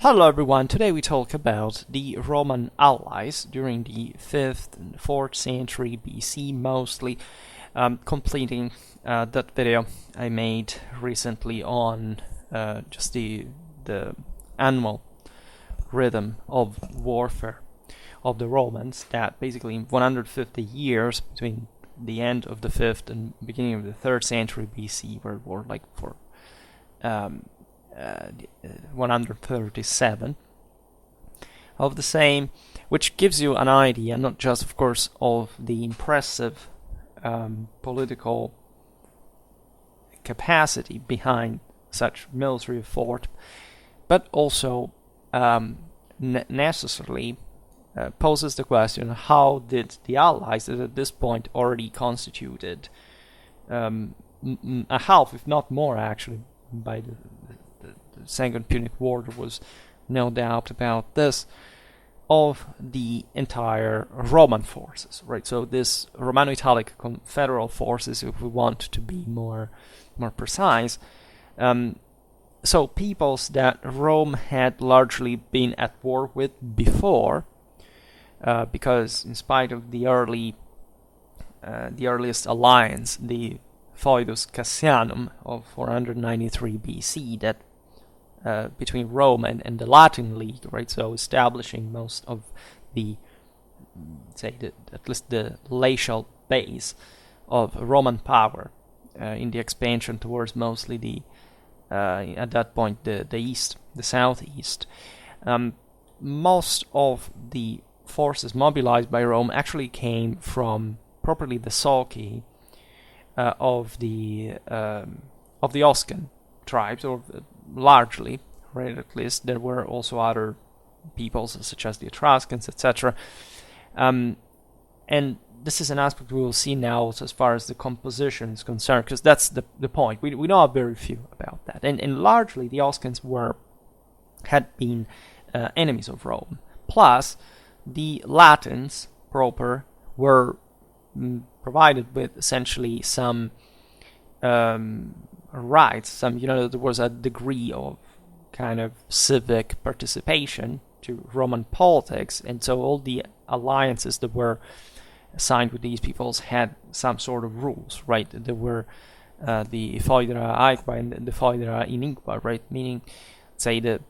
Hello everyone, today we talk about the Roman allies during the 5th and 4th century BC mostly, completing that video I made recently on just the annual rhythm of warfare of the Romans, that basically in 150 years between the end of the 5th and beginning of the 3rd century BC were like for 137 of the same, which gives you an idea, not just of course of the impressive political capacity behind such military effort, but also necessarily poses the question: how did the Allies, that at this point already constituted a half, if not more actually, by the Second Punic War, there was no doubt about this, of the entire Roman forces, right? So this Romano-Italic confederal forces, if we want to be more precise, so peoples that Rome had largely been at war with before, because in spite of the earliest alliance, the Foedus Cassianum of 493 BC, that between Rome and the Latin League, right? So establishing most of the, at least the glacial base of Roman power in the expansion towards mostly the, at that point, the east, the southeast. Most of the forces mobilized by Rome actually came from properly the Salci of the Oscan tribes, or largely, right? At least there were also other peoples such as the Etruscans, etc. And this is an aspect we will see now also as far as the composition is concerned, because that's the point. We know very few about that, and largely the Oscans had been enemies of Rome. Plus, the Latins proper were provided with essentially some rights. There was a degree of kind of civic participation to Roman politics, and so all the alliances that were signed with these peoples had some sort of rules, right? There were the foedera aequa and the foedera iniqua, right? Meaning, say, the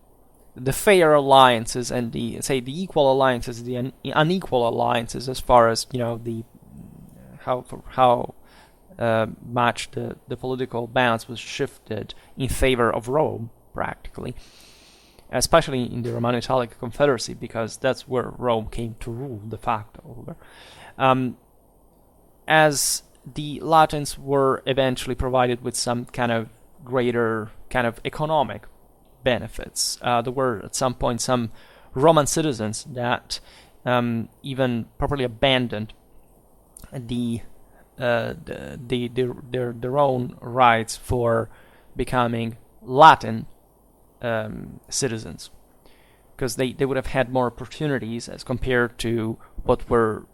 fair alliances and the equal alliances, the unequal alliances, as far as the how much the political balance was shifted in favor of Rome, practically, especially in the Romano-Italic Confederacy, because that's where Rome came to rule de facto over. As the Latins were eventually provided with some kind of greater kind of economic benefits. There were at some point some Roman citizens that even properly abandoned their own rights for becoming Latin citizens, because they would have had more opportunities as compared to what were,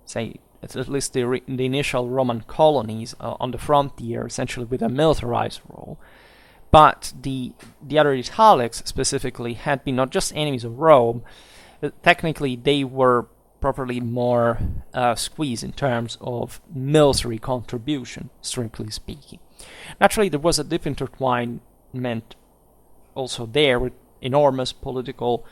say, at least the initial Roman colonies on the frontier, essentially with a militarized role. But the other Italics specifically had been not just enemies of Rome. Technically, they were properly more squeezed in terms of military contribution, strictly speaking. Naturally, there was a deep intertwinement also there with enormous political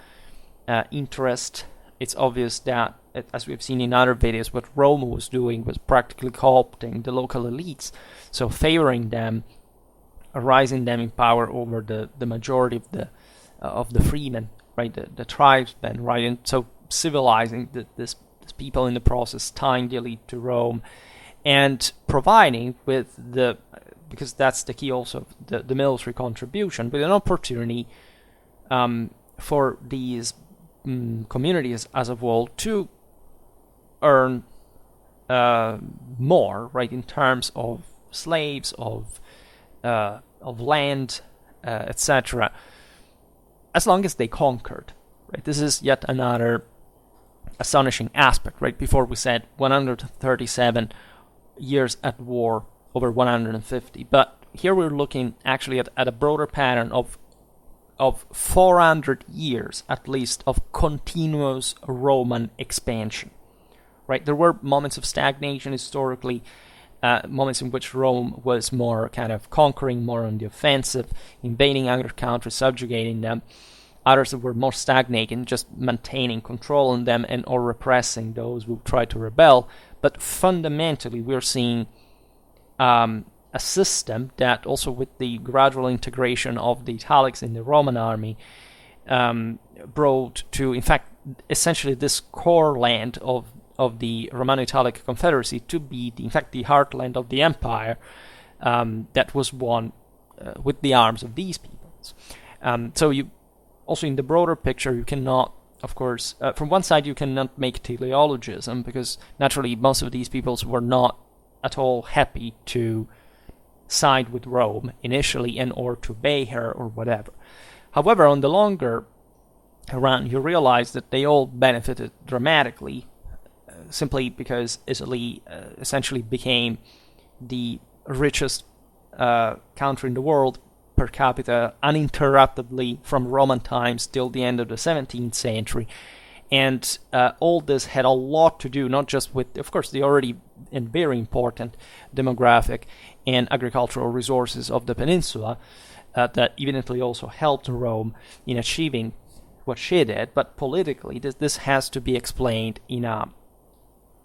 interest. It's obvious that, as we've seen in other videos, what Rome was doing was practically co-opting the local elites, so favoring them, raising them in power over the majority of the freemen, right, the tribesmen, right, and so civilizing this people in the process, tying the elite to Rome, and providing with because that's the key also, the military contribution, with an opportunity for these communities as a whole to earn more, right, in terms of slaves, of land, etc., as long as they conquered, right? This is yet another astonishing aspect, right? Before we said 137 years at war over 150, but here we're looking actually at a broader pattern of of 400 years, at least, of continuous Roman expansion. Right? There were moments of stagnation historically, moments in which Rome was more kind of conquering, more on the offensive, invading other countries, subjugating them. Others that were more stagnating, just maintaining control on them and or repressing those who tried to rebel. But fundamentally, we're seeing a system that also, with the gradual integration of the Italics in the Roman army, brought to, in fact, essentially this core land of the Romano-Italic Confederacy to be, in fact, the heartland of the empire that was won with the arms of these peoples. So you also, in the broader picture, you cannot, of course, from one side you cannot make teleologism, because naturally most of these peoples were not at all happy to side with Rome initially and or to obey her or whatever. However, on the longer run, you realize that they all benefited dramatically, simply because Italy essentially became the richest country in the world per capita uninterruptedly from Roman times till the end of the 17th century. And all this had a lot to do, not just with, of course, the already and very important demographic and agricultural resources of the peninsula, that evidently also helped Rome in achieving what she did, but politically this has to be explained in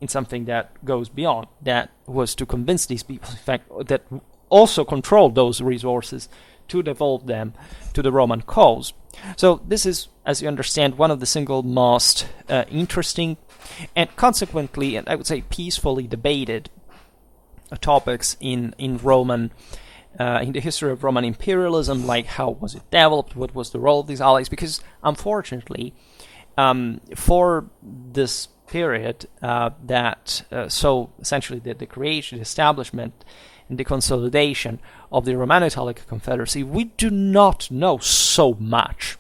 something that goes beyond. That was to convince these people, in fact, that also controlled those resources, to devolve them to the Roman cause. So this is, as you understand, one of the single most interesting and consequently, and I would say peacefully debated topics in Roman, in the history of Roman imperialism, like how was it developed, what was the role of these allies, because unfortunately, for this period, so essentially the creation, the establishment, and the consolidation of the Romano-Italic Confederacy, we do not know so much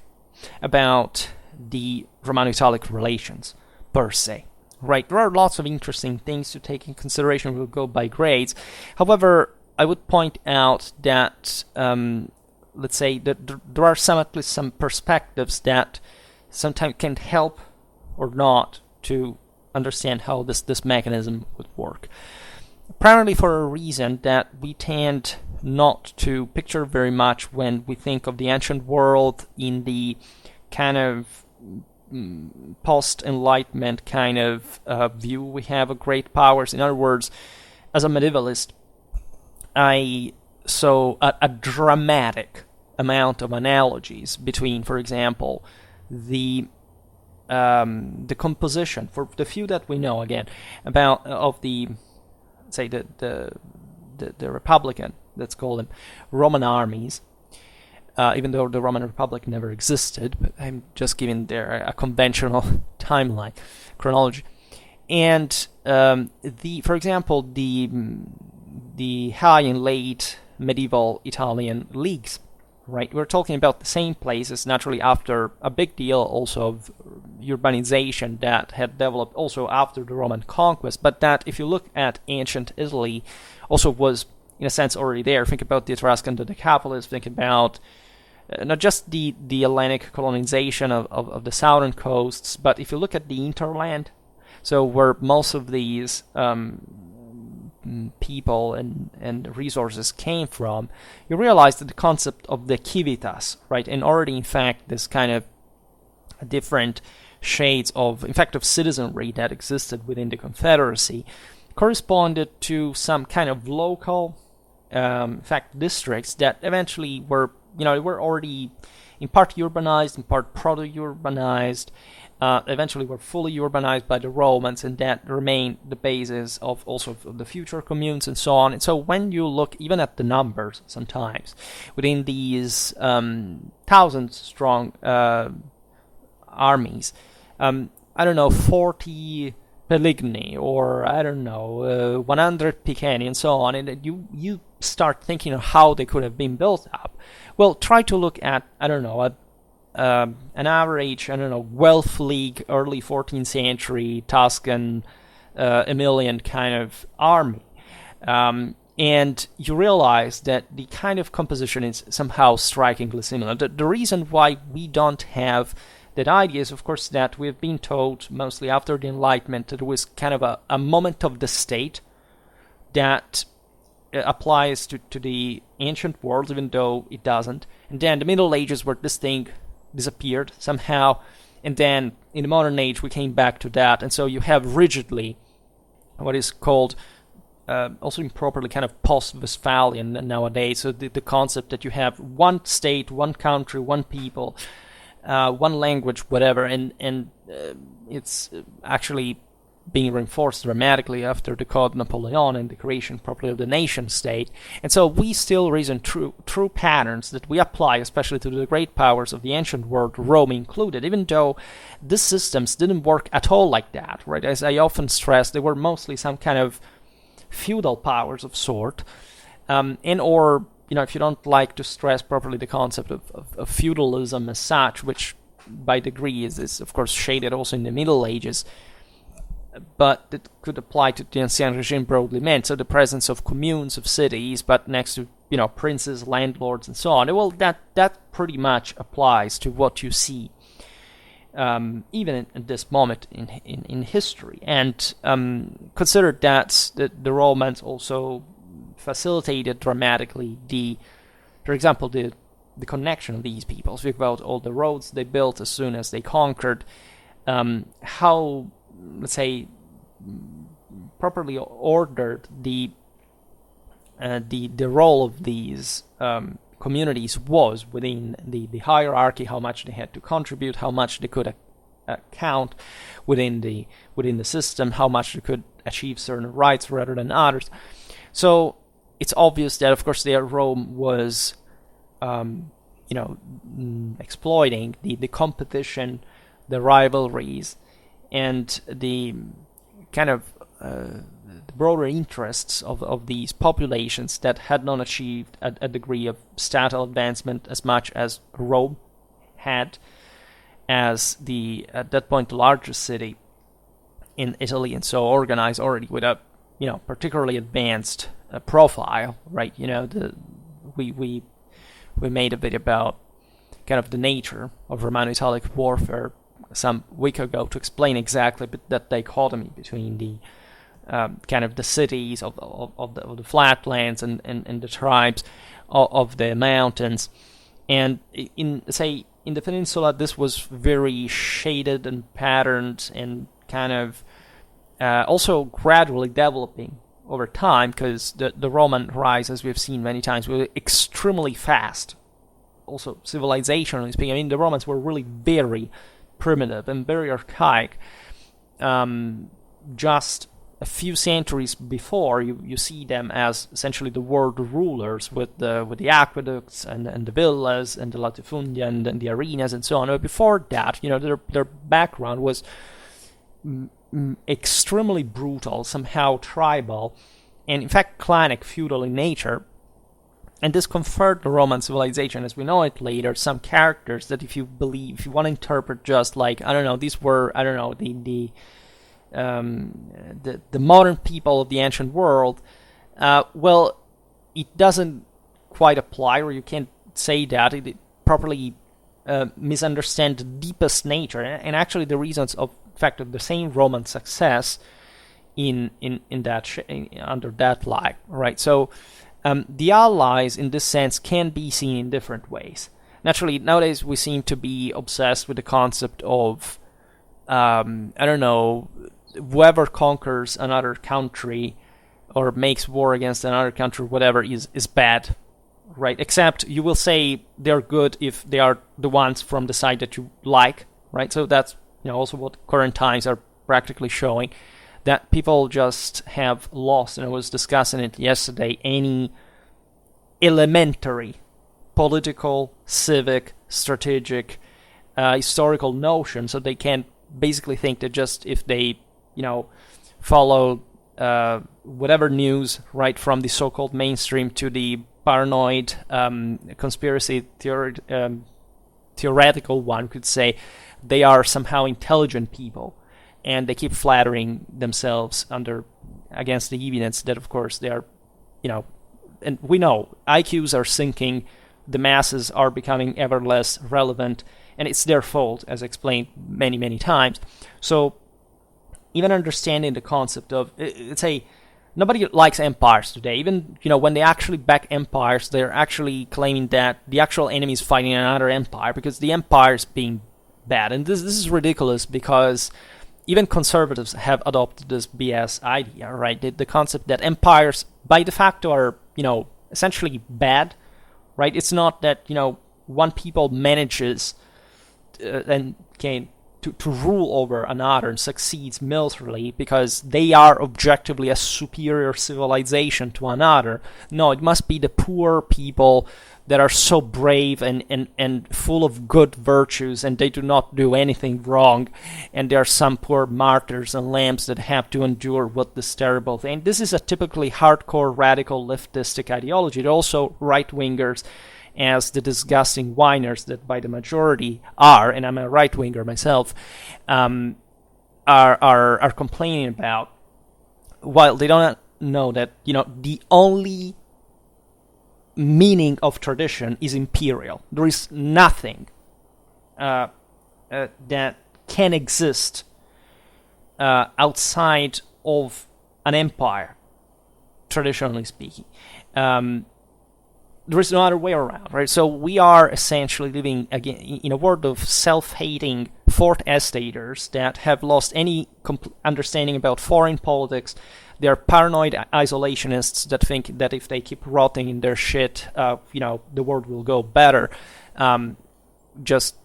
about the Romano-Italic relations per se. Right, there are lots of interesting things to take in consideration. We'll go by grades. However, I would point out that, let's say, that there are at least some perspectives that sometimes can help or not to understand how this mechanism would work. Primarily for a reason that we tend not to picture very much when we think of the ancient world in the kind of post-Enlightenment kind of view we have of great powers. In other words, as a medievalist, I saw a dramatic amount of analogies between, for example, the composition, for the few that we know, again, about of the, say, the Republican, let's call them, Roman armies, even though the Roman Republic never existed, but I'm just giving there a conventional timeline, chronology. And for example, the high and late medieval Italian leagues, right? We're talking about the same places, naturally after a big deal also of urbanization that had developed also after the Roman conquest, but that, if you look at ancient Italy, also was, in a sense, already there. Think about the Etruscan Decapolis, think about not just the Hellenic colonization of the southern coasts, but if you look at the hinterland, so where most of these people and resources came from, you realize that the concept of the civitas, right, and already, in fact, this kind of different shades of, in fact, of citizenry that existed within the Confederacy, corresponded to some kind of local, in fact, districts that eventually were, they were already in part urbanized, in part proto-urbanized, eventually were fully urbanized by the Romans, and that remained the basis of also of the future communes and so on. And so when you look even at the numbers sometimes within these thousands-strong armies, 40 Peligni, or 100 Piceni, and so on, and you start thinking of how they could have been built up. Well, try to look at, an average, Guelph League, early 14th century Tuscan, Emilian kind of army. And you realize that the kind of composition is somehow strikingly similar. The reason why we don't have that idea is, of course, that we've been told, mostly after the Enlightenment, that it was kind of a moment of the state that applies to the ancient world, even though it doesn't. And then the Middle Ages, where this thing disappeared somehow, and then in the modern age we came back to that. And so you have rigidly what is called also improperly kind of post-Westphalian nowadays. So the concept that you have one state, one country, one people, one language, whatever, and it's actually being reinforced dramatically after the Code Napoleon and the creation properly of the nation state. And so we still reason true patterns that we apply, especially to the great powers of the ancient world, Rome included, even though these systems didn't work at all like that, right? As I often stress, they were mostly some kind of feudal powers of sort, and or, if you don't like to stress properly the concept of feudalism as such, which by degree is of course shaded also in the Middle Ages, but it could apply to the Ancien Regime broadly meant, so the presence of communes, of cities, but next to, princes, landlords, and so on. Well, that pretty much applies to what you see even in this moment in history. And consider that the Romans also facilitated dramatically for example, the connection of these peoples. Think about all the roads they built as soon as they conquered, how, let's say, properly ordered the role of these communities was within the hierarchy, how much they had to contribute, how much they could account within the system, how much they could achieve certain rights rather than others. So it's obvious that, of course, Rome was exploiting the competition, the rivalries, and the kind of the broader interests of these populations that had not achieved a degree of statal advancement as much as Rome had, as at that point the largest city in Italy, and so organized already with a particularly advanced profile, right? We made a bit about kind of the nature of Romano-Italic warfare some week ago to explain exactly that dichotomy between the kind of the cities of the flatlands and the tribes of the mountains. And in the peninsula, this was very shaded and patterned and kind of also gradually developing over time, because the Roman rise, as we've seen many times, was extremely fast. Also, civilizationally speaking, I mean, the Romans were really very primitive and very archaic. Just a few centuries before, you see them as essentially the world rulers with the aqueducts and the villas and the latifundia and the arenas and so on. But before that, their background was extremely brutal, somehow tribal, and in fact clanic, feudal in nature. And this conferred the Roman civilization, as we know it later, some characters that if you want to interpret just like, these were, the modern people of the ancient world, well, it doesn't quite apply, or you can't say that. It properly misunderstand the deepest nature, and actually the reasons of fact of the same Roman success in that under that light, right? So the allies, in this sense, can be seen in different ways. Naturally, nowadays we seem to be obsessed with the concept of whoever conquers another country or makes war against another country, whatever, is bad, right? Except you will say they're good if they are the ones from the side that you like, right? So that's also what current times are practically showing, that people just have lost, and I was discussing it yesterday, any elementary political, civic, strategic, historical notion. So they can basically think that just if they, follow whatever news, right, from the so-called mainstream to the paranoid conspiracy theoretical one, could say they are somehow intelligent people, and they keep flattering themselves against the evidence that, of course, they are and we know IQs are sinking, the masses are becoming ever less relevant, and it's their fault, as explained many, many times. So even understanding the concept of, let's say, nobody likes empires today. Even, when they actually back empires, they're actually claiming that the actual enemy is fighting another empire because the empire is being bad. And this is ridiculous because even conservatives have adopted this BS idea, right? The concept that empires, by de facto, are, essentially bad, right? It's not that, one people manages and can to rule over another and succeeds militarily because they are objectively a superior civilization to another. No, it must be the poor people that are so brave and full of good virtues, and they do not do anything wrong, and there are some poor martyrs and lambs that have to endure what this terrible thing. This is a typically hardcore radical leftistic ideology. There are also right-wingers as the disgusting whiners that by the majority are, and I'm a right-winger myself, are complaining about, while they don't know that, the only meaning of tradition is imperial. There is nothing that can exist outside of an empire, traditionally speaking. There is no other way around, right? So we are essentially living, again, in a world of self-hating fourth estaters that have lost any understanding about foreign politics. They are paranoid isolationists that think that if they keep rotting in their shit, the world will go better, just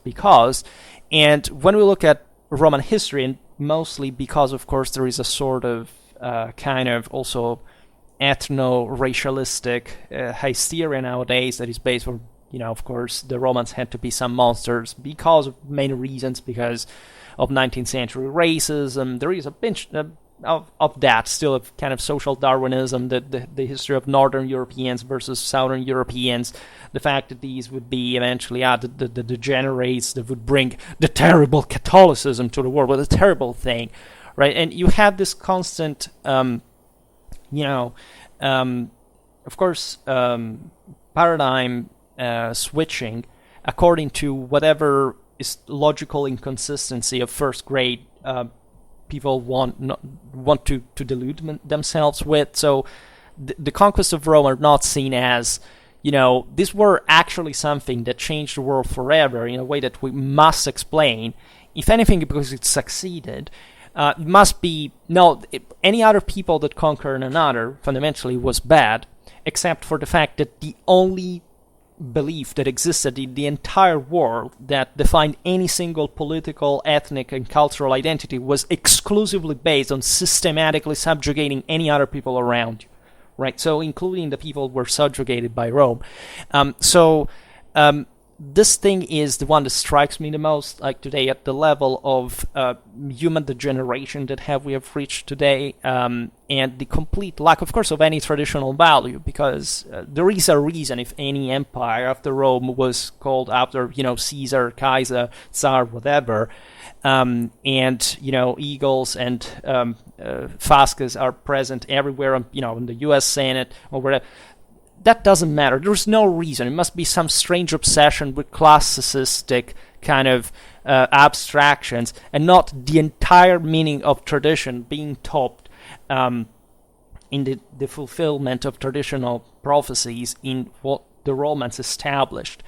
because. And when we look at Roman history, and mostly because, of course, there is a sort of kind of also ethno-racialistic hysteria nowadays that is based on, of course, the Romans had to be some monsters because of many reasons, because of 19th century racism. There is a bunch of that, still of kind of social Darwinism, the history of Northern Europeans versus Southern Europeans, the fact that these would be eventually the degenerates that would bring the terrible Catholicism to the world, was a terrible thing, right? And you had this constant of course, paradigm switching according to whatever is logical inconsistency of first grade people want to delude themselves with. So the conquest of Rome are not seen as, these were actually something that changed the world forever in a way that we must explain. If anything, because it succeeded. It must be, any other people that conquer another fundamentally was bad, except for the fact that the only belief that existed in the entire world that defined any single political, ethnic, and cultural identity was exclusively based on systematically subjugating any other people around you, right? So including the people who were subjugated by Rome. This thing is the one that strikes me the most, like today, at the level of human degeneration that we have reached today, and the complete lack, of course, of any traditional value, because there is a reason if any empire after Rome was called after, Caesar, Kaiser, Tsar, whatever, and, eagles and fasces are present everywhere, in the U.S. Senate or whatever. That doesn't matter. There's no reason. It must be some strange obsession with classicistic kind of abstractions, and not the entire meaning of tradition being topped in the fulfillment of traditional prophecies in what the Romans established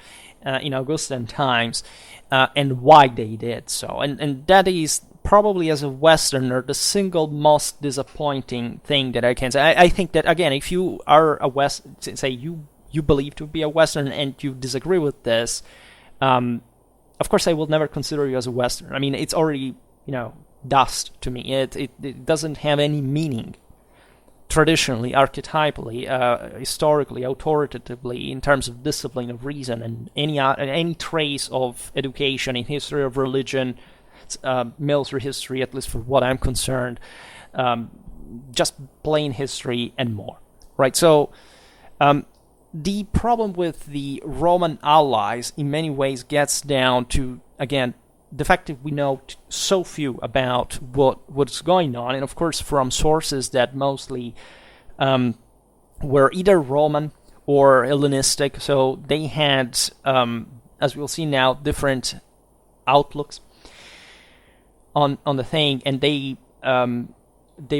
in Augustan times, and why they did so. And that is probably, as a Westerner, the single most disappointing thing that I can say. I think that, again, if you are say you believe to be a Westerner and you disagree with this, of course I will never consider you as a Westerner. I mean, it's already, dust to me. It doesn't have any meaning traditionally, archetypally, historically, authoritatively, in terms of discipline of reason and any trace of education in history of religion, military history, at least for what I'm concerned, just plain history and more, right? So the problem with the Roman allies in many ways gets down to, again, the fact that we know so few about what's going on, and of course from sources that mostly were either Roman or Hellenistic, so they had, as we'll see now, different outlooks on the thing, and they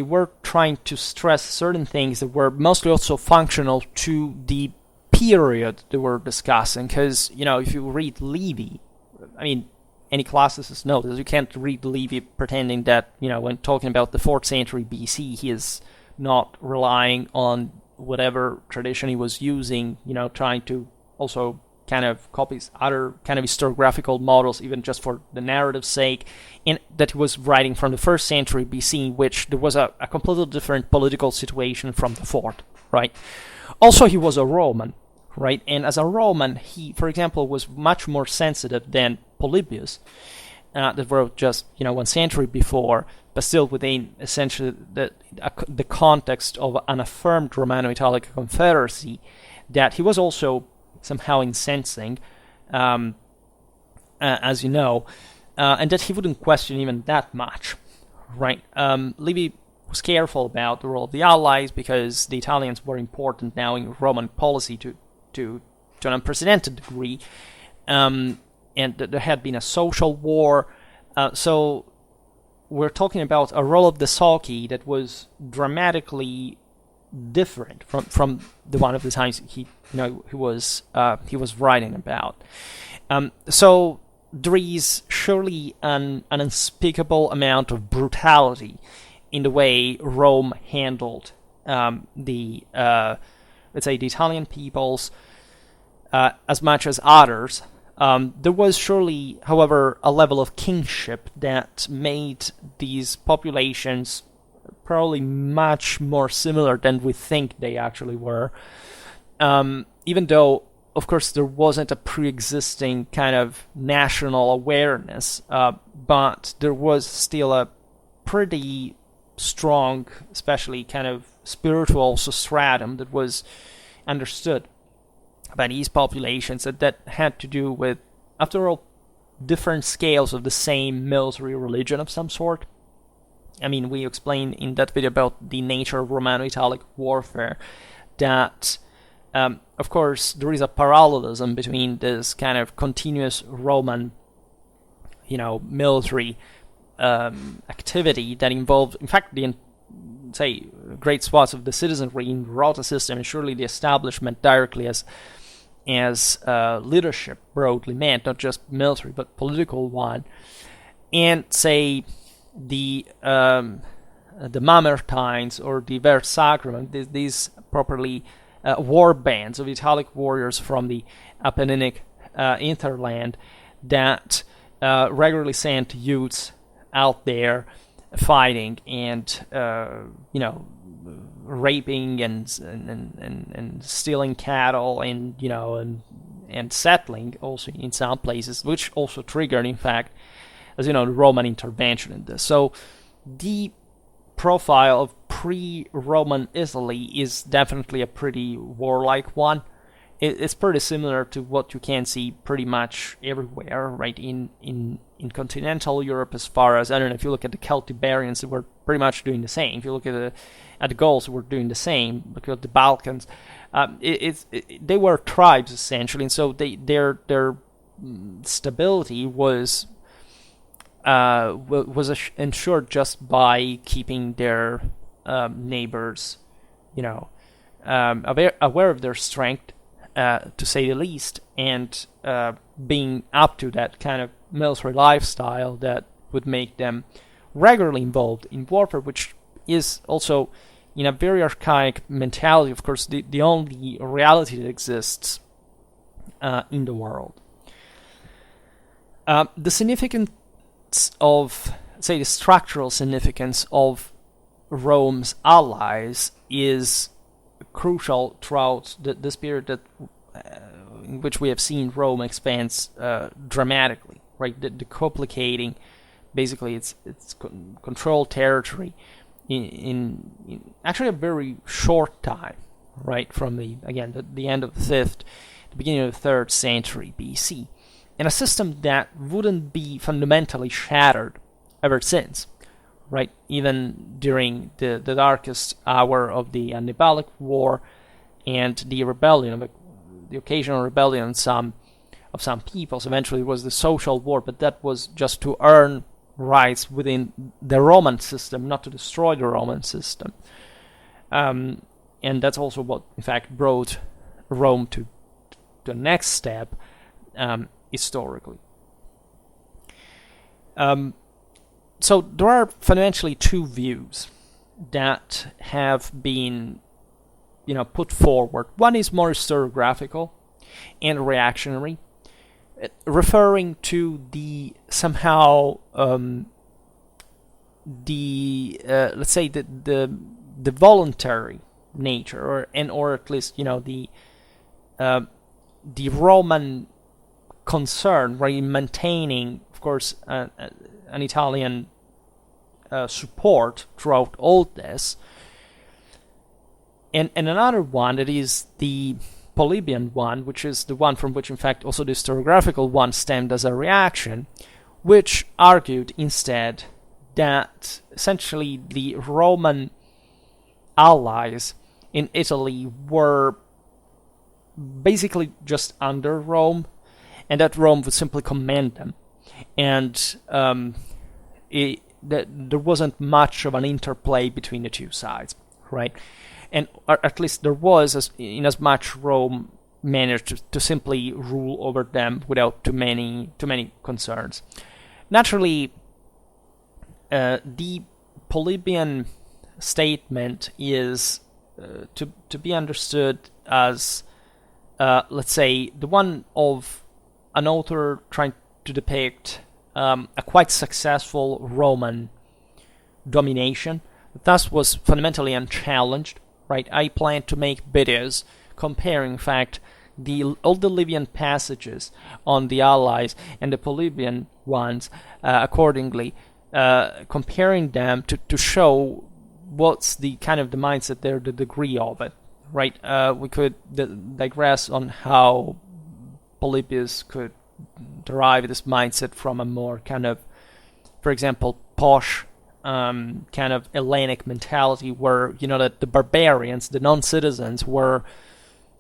were trying to stress certain things that were mostly also functional to the period they were discussing. Because, if you read Livy, I mean, any classicists know this, you can't read Livy pretending that, when talking about the 4th century BC, he is not relying on whatever tradition he was using, trying to also kind of copies other kind of historiographical models, even just for the narrative's sake, and that he was writing from the 1st century BC, in which there was a completely different political situation from the 4th, right? Also, he was a Roman, right? And as a Roman, he, for example, was much more sensitive than Polybius, that wrote just, 1 century before, but still within essentially the context of an affirmed Romano-Italic confederacy, that he was also somehow incensing, as you know, and that he wouldn't question even that much, right? Livy was careful about the role of the allies because the Italians were important now in Roman policy to an unprecedented degree, and there had been a social war, so we're talking about a role of the Saki that was dramatically different from the one of the times he was writing about. So there is surely an unspeakable amount of brutality in the way Rome handled the let's say the Italian peoples as much as others. There was surely, however, a level of kingship that made these populations probably much more similar than we think they actually were. Even though, of course, there wasn't a pre-existing kind of national awareness, but there was still a pretty strong, especially kind of spiritual substratum that was understood by these populations that had to do with, after all, different scales of the same military religion of some sort. I mean, we explained in that video about the nature of Romano-Italic warfare that, of course, there is a parallelism between this kind of continuous Roman, military activity that involved, in fact, great swaths of the citizenry in rota system, and surely the establishment directly as leadership broadly meant, not just military but political one, and the Mamertines or the Versacrum, these properly war bands of Italic warriors from the Apenninic hinterland that regularly sent youths out there fighting and raping and stealing cattle and settling also in some places, which also triggered, in fact, as you know, the Roman intervention in this. So the profile of pre-Roman Italy is definitely a pretty warlike one. It's pretty similar to what you can see pretty much everywhere, right, in continental Europe, as far as, I don't know, if you look at the Celtiberians, they were pretty much doing the same. If you look at the Gauls, they were doing the same. Look at the Balkans. They were tribes, essentially, and so their stability was ensured just by keeping their neighbors, aware of their strength, to say the least, and being up to that kind of military lifestyle that would make them regularly involved in warfare, which is also, in a very archaic mentality, of course, the only reality that exists in the world. The significance of, say, the structural significance of Rome's allies is crucial throughout this period that in which we have seen Rome expands dramatically, right? Decoplicating basically its controlled territory in actually a very short time, right? From the end of the 5th, the beginning of the 3rd century BC, and a system that wouldn't be fundamentally shattered ever since, right? Even during the darkest hour of the Hannibalic War, and the rebellion, the occasional rebellion of some peoples. Eventually, it was the social war, but that was just to earn rights within the Roman system, not to destroy the Roman system. And that's also what, in fact, brought Rome to the next step historically. So there are fundamentally two views that have been, put forward. One is more historiographical and reactionary, referring to the somehow let's say the voluntary nature, or at least the Roman concern, right, in maintaining, of course, an Italian support throughout all this, and another one that is the Polybian one, which is the one from which, in fact, also the historiographical one stemmed as a reaction, which argued instead that essentially the Roman allies in Italy were basically just under Rome, and that Rome would simply command them, and that there wasn't much of an interplay between the two sides, right? And at least there was, in as much Rome managed to simply rule over them without too many concerns. Naturally, the Polybian statement is to be understood as, let's say, the one of an author trying to depict a quite successful Roman domination. Thus was fundamentally unchallenged, right? I plan to make videos comparing, in fact, all the Livian passages on the allies and the Polybian ones accordingly, comparing them to show what's the kind of the mindset there, the degree of it, right? We could digress on how Polybius could derive this mindset from a more kind of, for example, posh kind of Hellenic mentality, where that the barbarians, the non-citizens, were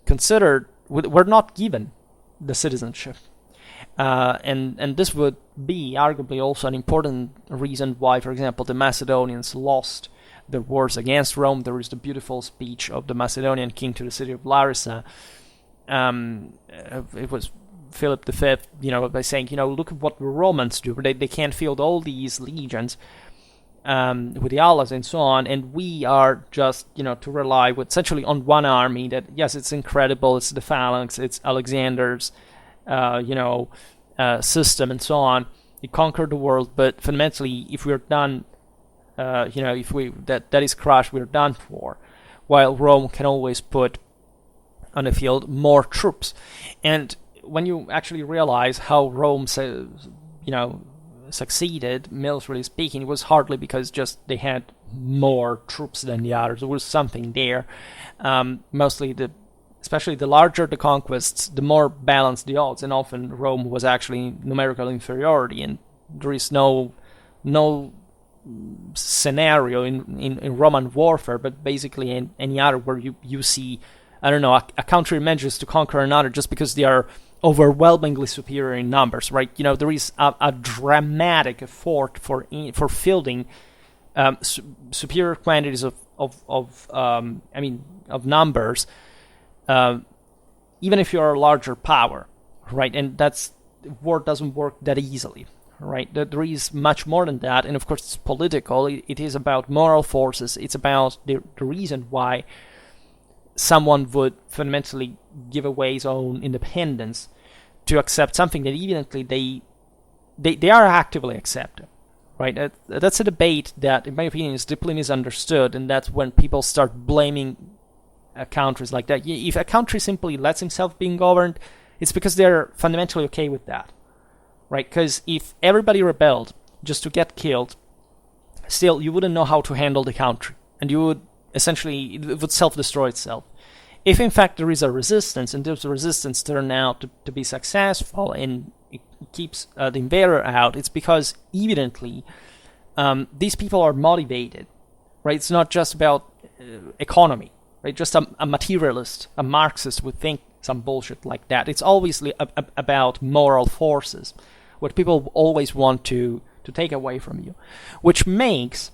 not given the citizenship, and this would be arguably also an important reason why, for example, the Macedonians lost their wars against Rome. There is the beautiful speech of the Macedonian king to the city of Larissa. It was Philip V, by saying, look at what the Romans do. They can't field all these legions with the allies and so on, and we are just, to rely essentially on one army that, yes, it's incredible, it's the phalanx, it's Alexander's, system and so on. It conquered the world, but fundamentally, if we're done, if that is crushed, we're done for. While Rome can always put on the field more troops. And when you actually realize how Rome, succeeded, militarily speaking, it was hardly because just they had more troops than the others. There was something there. Mostly, especially the larger the conquests, the more balanced the odds, and often Rome was actually numerical inferiority, and there is no scenario in Roman warfare, but basically in any other, where you see, I don't know, a country manages to conquer another just because they are overwhelmingly superior in numbers, right? There is a dramatic effort for fielding superior quantities of numbers, even if you're a larger power, right? And war doesn't work that easily, right? There is much more than that, and of course it's political. It is about moral forces. It's about the reason why someone would fundamentally give away his own independence to accept something that evidently they are actively accepting, right? That's a debate that, in my opinion, is deeply misunderstood, and that's when people start blaming countries like that. If a country simply lets himself being governed, it's because they're fundamentally okay with that, right? Because if everybody rebelled just to get killed, still you wouldn't know how to handle the country, and you would essentially, it would self-destroy itself. If in fact there is a resistance, and this resistance turns out to be successful, and it keeps the invader out, it's because evidently these people are motivated, right? It's not just about economy, right? Just a materialist, a Marxist would think some bullshit like that. It's obviously about moral forces, what people always want to take away from you, which makes,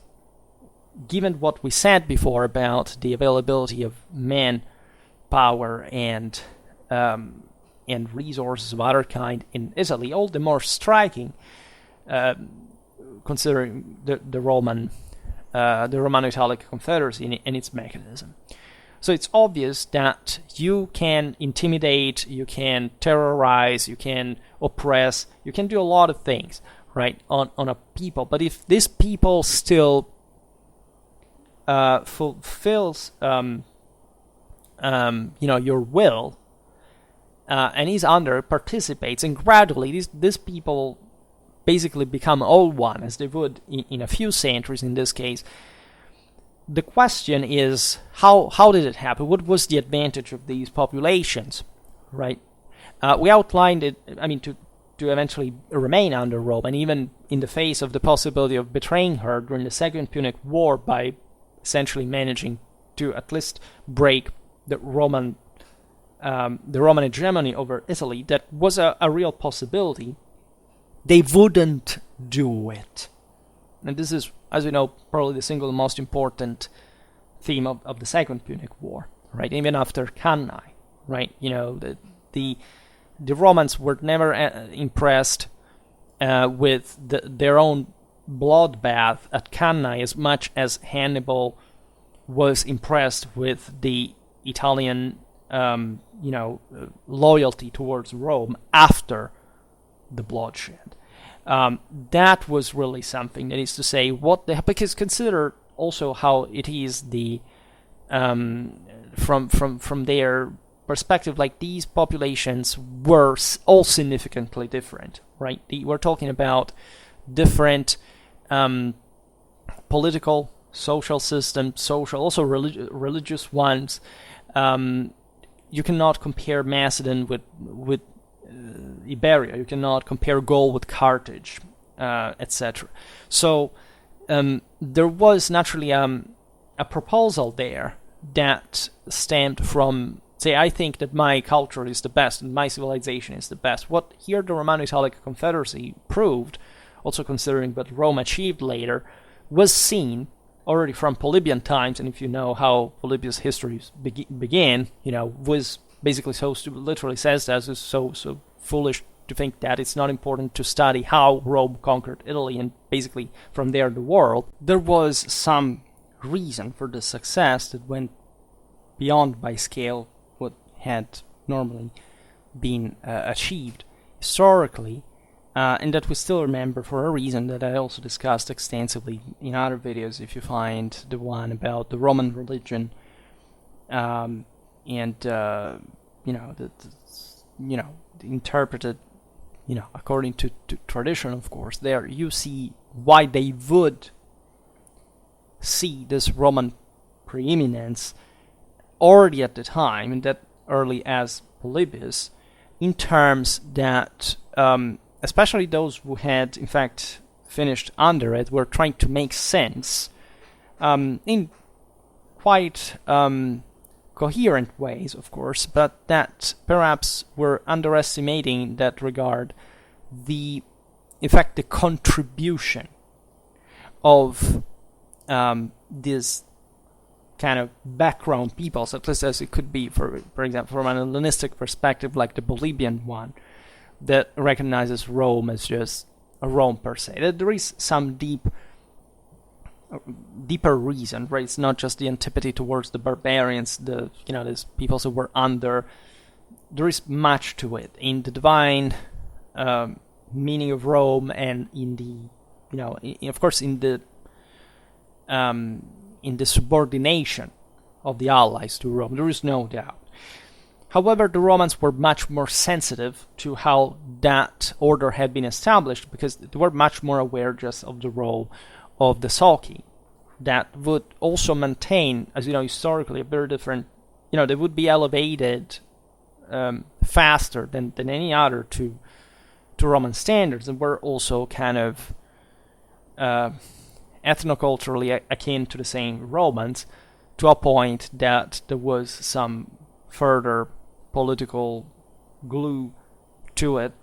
given what we said before about the availability of manpower and resources of other kind in Italy, all the more striking, considering the Roman Italic Confederacy and its mechanism. So it's obvious that you can intimidate, you can terrorize, you can oppress, you can do a lot of things, right, on a people. But if this people still fulfills, your will, and participates, and gradually these people basically become all one, as they would in a few centuries in this case. The question is, how did it happen? What was the advantage of these populations, right? We outlined it, to eventually remain under Rome, and even in the face of the possibility of betraying her during the Second Punic War by essentially managing to at least break the Roman hegemony over Italy, that was a real possibility. They wouldn't do it. And this is, as we know, probably the single most important theme of the Second Punic War, right? Even after Cannae, right? The Romans were never impressed with their own bloodbath at Cannae as much as Hannibal was impressed with the Italian, loyalty towards Rome after the bloodshed. That was really something. That is to say, because consider also how it is the from their perspective, like these populations were all significantly different, right? We're talking about different political, social systems, also religious ones. You cannot compare Macedon with Iberia. You cannot compare Gaul with Carthage, etc. So there was naturally a proposal there that stemmed from, say, I think that my culture is the best and my civilization is the best. What here the Roman Italic Confederacy proved, also considering what Rome achieved later, was seen already from Polybian times, and if you know how Polybius' history began, was basically so stupid, literally says that, is so foolish to think that it's not important to study how Rome conquered Italy and basically from there the world. There was some reason for the success that went beyond by scale what had normally been achieved historically, and that we still remember for a reason that I also discussed extensively in other videos. If you find the one about the Roman religion, interpreted, according to tradition, of course, there you see why they would see this Roman preeminence already at the time, and that early as Polybius, in terms that especially those who had in fact finished under it were trying to make sense in quite coherent ways, of course, but that perhaps were underestimating in that regard the contribution of this kind of background peoples, at least as it could be, for example, from an Hellenistic perspective, like the Polybian one, that recognizes Rome as just a Rome per se. That there is some deeper reason, right? It's not just the antipathy towards the barbarians, these peoples who were under. There is much to it in the divine meaning of Rome, and in the, of course, in the subordination of the allies to Rome. There is no doubt. However, the Romans were much more sensitive to how that order had been established, because they were much more aware just of the role of the Sulci, that would also maintain, as you know, historically a very different, they would be elevated faster than any other to Roman standards, and were also kind of ethnoculturally akin to the same Romans, to a point that there was some further political glue to it,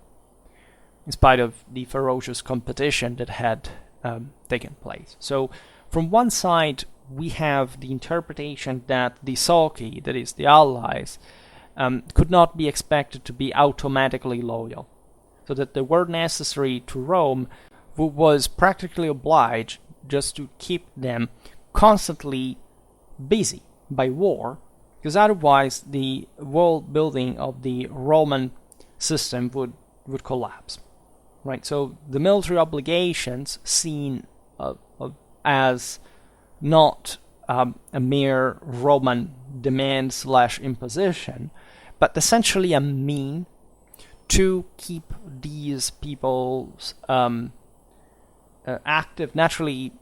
in spite of the ferocious competition that had taken place. So from one side, we have the interpretation that the Selki, that is the allies, could not be expected to be automatically loyal, so that they were necessary to Rome, who was practically obliged just to keep them constantly busy by war, because otherwise the world building of the Roman system would collapse. Right, so the military obligations seen as not a mere Roman demand / imposition, but essentially a mean to keep these peoples active, naturally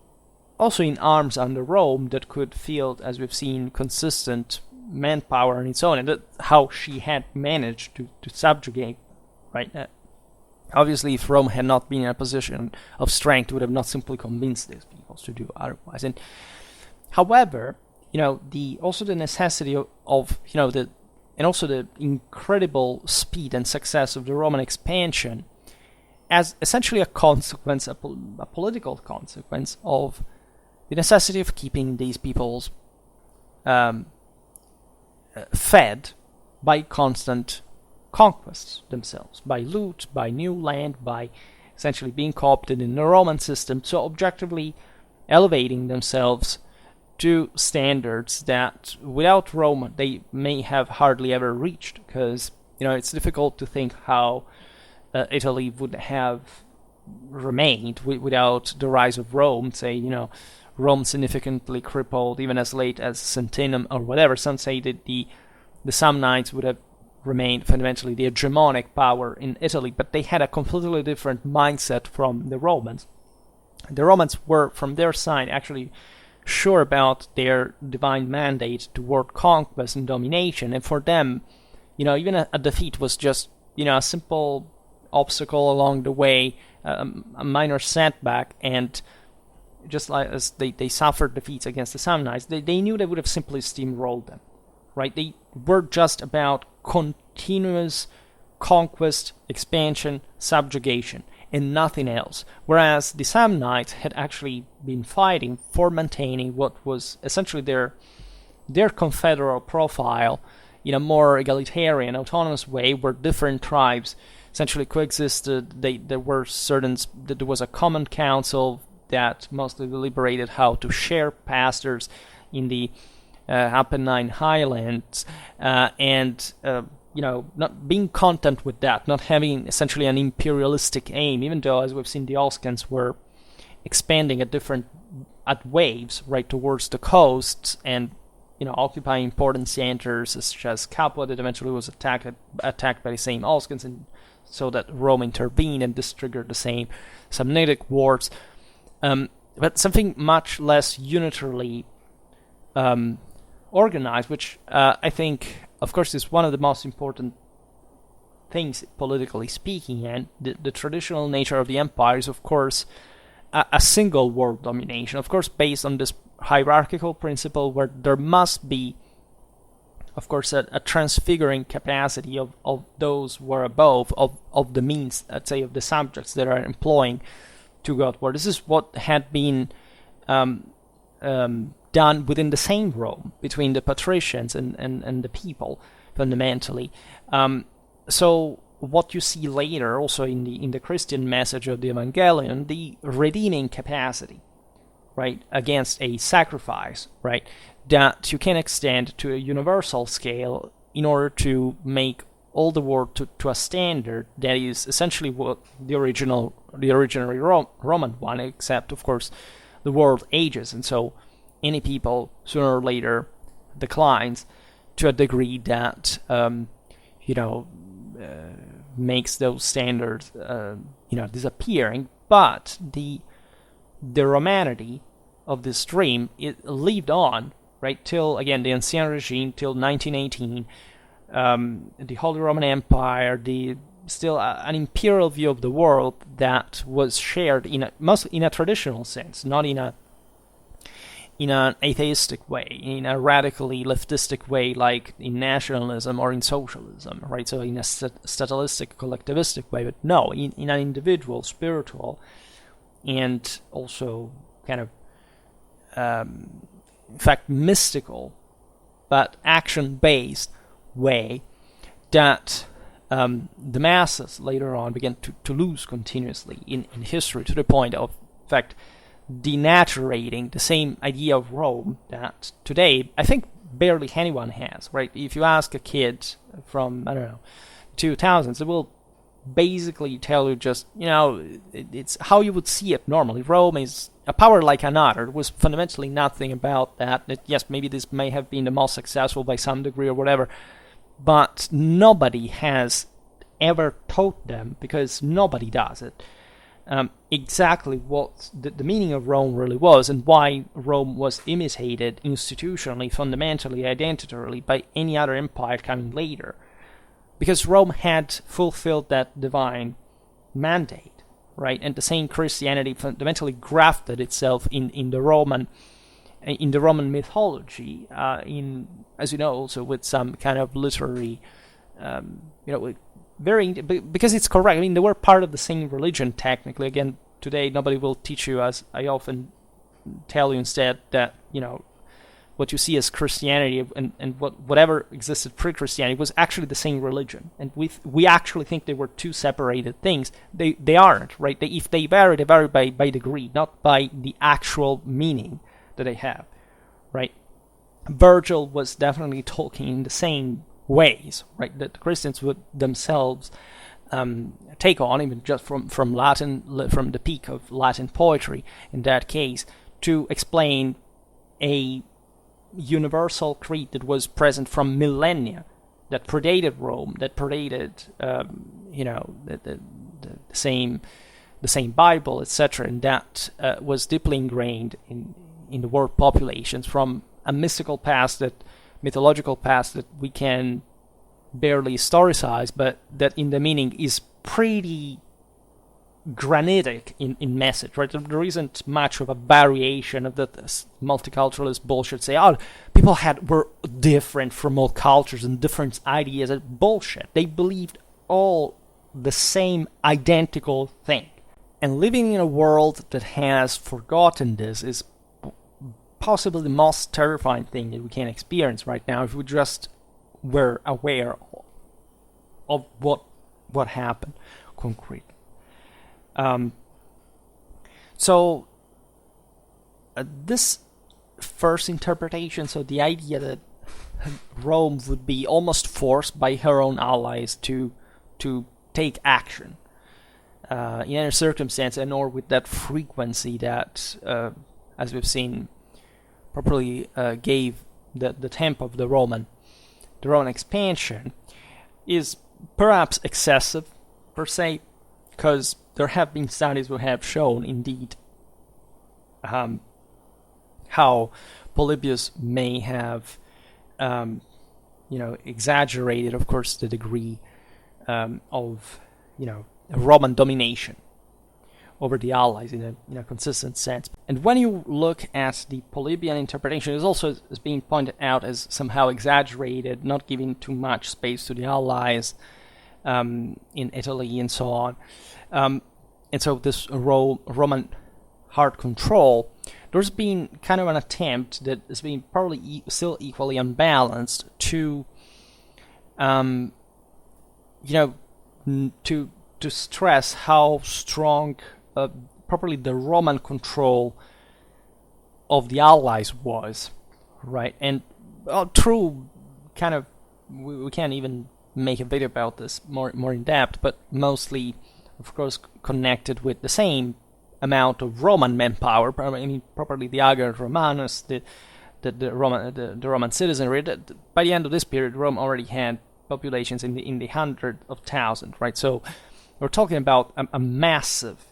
also in arms under Rome, that could field, as we've seen, consistent manpower on its own, and that's how she had managed to subjugate, right? Obviously, if Rome had not been in a position of strength, it would have not simply convinced these peoples to do otherwise. And however, also the necessity of and also the incredible speed and success of the Roman expansion, as essentially a consequence, a political consequence of the necessity of keeping these peoples fed by constant conquests themselves, by loot, by new land, by essentially being co-opted in the Roman system, so objectively elevating themselves to standards that without Rome they may have hardly ever reached, because it's difficult to think how Italy would have remained without the rise of Rome. Say, Rome significantly crippled even as late as Sentinel or whatever. Some say that the Samnites would have remained fundamentally the hegemonic power in Italy, but they had a completely different mindset from the Romans. The Romans were, from their side, actually sure about their divine mandate toward conquest and domination, and for them, even a defeat was just, a simple obstacle along the way, a minor setback, and just like as they suffered defeats against the Samnites, they knew they would have simply steamrolled them, right? They were just about continuous conquest, expansion, subjugation, and nothing else. Whereas the Samnites had actually been fighting for maintaining what was essentially their confederal profile in a more egalitarian, autonomous way, where different tribes essentially coexisted. There was a common council that mostly deliberated how to share pastures in the Apennine Highlands, and not being content with that, not having essentially an imperialistic aim, even though, as we've seen, the Alskans were expanding at waves right towards the coasts, and occupying important centers such as Capua, that eventually was attacked by the same Alskans, and so that Rome intervened, and this triggered the same Samnitic wars. But something much less unitarily organized, which I think, of course, is one of the most important things politically speaking, and the traditional nature of the empire is, of course, a single world domination, of course, based on this hierarchical principle where there must be, of course, a transfiguring capacity of those who are above, of the means, let's say, of the subjects that are employing to go to war. This is what had been done within the same Rome, between the patricians and the people, fundamentally. So what you see later, also in the Christian message of the Evangelion, the redeeming capacity, right, against a sacrifice, right, that you can extend to a universal scale in order to make all the world to a standard that is essentially what the originally Roman one, except, of course, the world ages, and so any people sooner or later declines to a degree that makes those standards disappearing. But the Romanity of this dream, it lived on, right, till again the Ancien Regime, till 1918. The Holy Roman Empire, still an imperial view of the world that was shared mostly in a traditional sense, not in in an atheistic way, in a radically leftistic way, like in nationalism or in socialism, right? So in a statalistic, collectivistic way, but no, in an individual, spiritual, and also kind of, in fact, mystical, but action-based way that the masses later on began to lose continuously in history, to the point of, in fact, denaturating the same idea of Rome that today I think barely anyone has, right? If you ask a kid from, I don't know, 2000s, they will basically tell you just, it's how you would see it normally. Rome is a power like another. There was fundamentally nothing about that. Yes, maybe this may have been the most successful by some degree or whatever, but nobody has ever taught them, because nobody does it, exactly what the meaning of Rome really was, and why Rome was imitated institutionally, fundamentally, identitarily by any other empire coming later. Because Rome had fulfilled that divine mandate, right? And the same Christianity fundamentally grafted itself in the Roman mythology, as you know, also with some kind of literary, because it's correct. I mean, they were part of the same religion technically. Again, today nobody will teach you, as I often tell you instead, that what you see as Christianity and whatever existed pre-Christianity was actually the same religion, and we actually think they were two separated things. They aren't, right? If they vary by degree, not by the actual meaning that they have, right? Virgil was definitely talking in the same ways, right, that the Christians would themselves take on, even just from Latin, from the peak of Latin poetry in that case, to explain a universal creed that was present from millennia, that predated Rome, that predated the same Bible, etc., and that was deeply ingrained in the world populations from a mythological past that we can barely historicize, but that in the meaning is pretty granitic in message, right? There isn't much of a variation of that multiculturalist bullshit. Say, people were different from all cultures and different ideas. Bullshit. They believed all the same identical thing. And living in a world that has forgotten this is possibly the most terrifying thing that we can experience right now, if we just were aware of what happened concretely. So this first interpretation, so the idea that Rome would be almost forced by her own allies to take action in any circumstance, and or with that frequency that, as we've seen, properly gave the tempo of the Roman expansion, is perhaps excessive per se, because there have been studies who have shown indeed how Polybius may have exaggerated, of course, the degree of Roman domination over the allies in a consistent sense. And when you look at the Polybian interpretation, it also is being pointed out as somehow exaggerated, not giving too much space to the allies in Italy and so on. And so this Roman hard control, there's been kind of an attempt that has been probably still equally unbalanced to to stress how strong properly the Roman control of the allies was, right? And true, kind of, we can't even make a video about this more in depth, but mostly, of course, connected with the same amount of Roman manpower. I mean, properly the Ager Romanus, the Roman citizenry. By the end of this period, Rome already had populations in the hundreds of thousands, right? So we're talking about a massive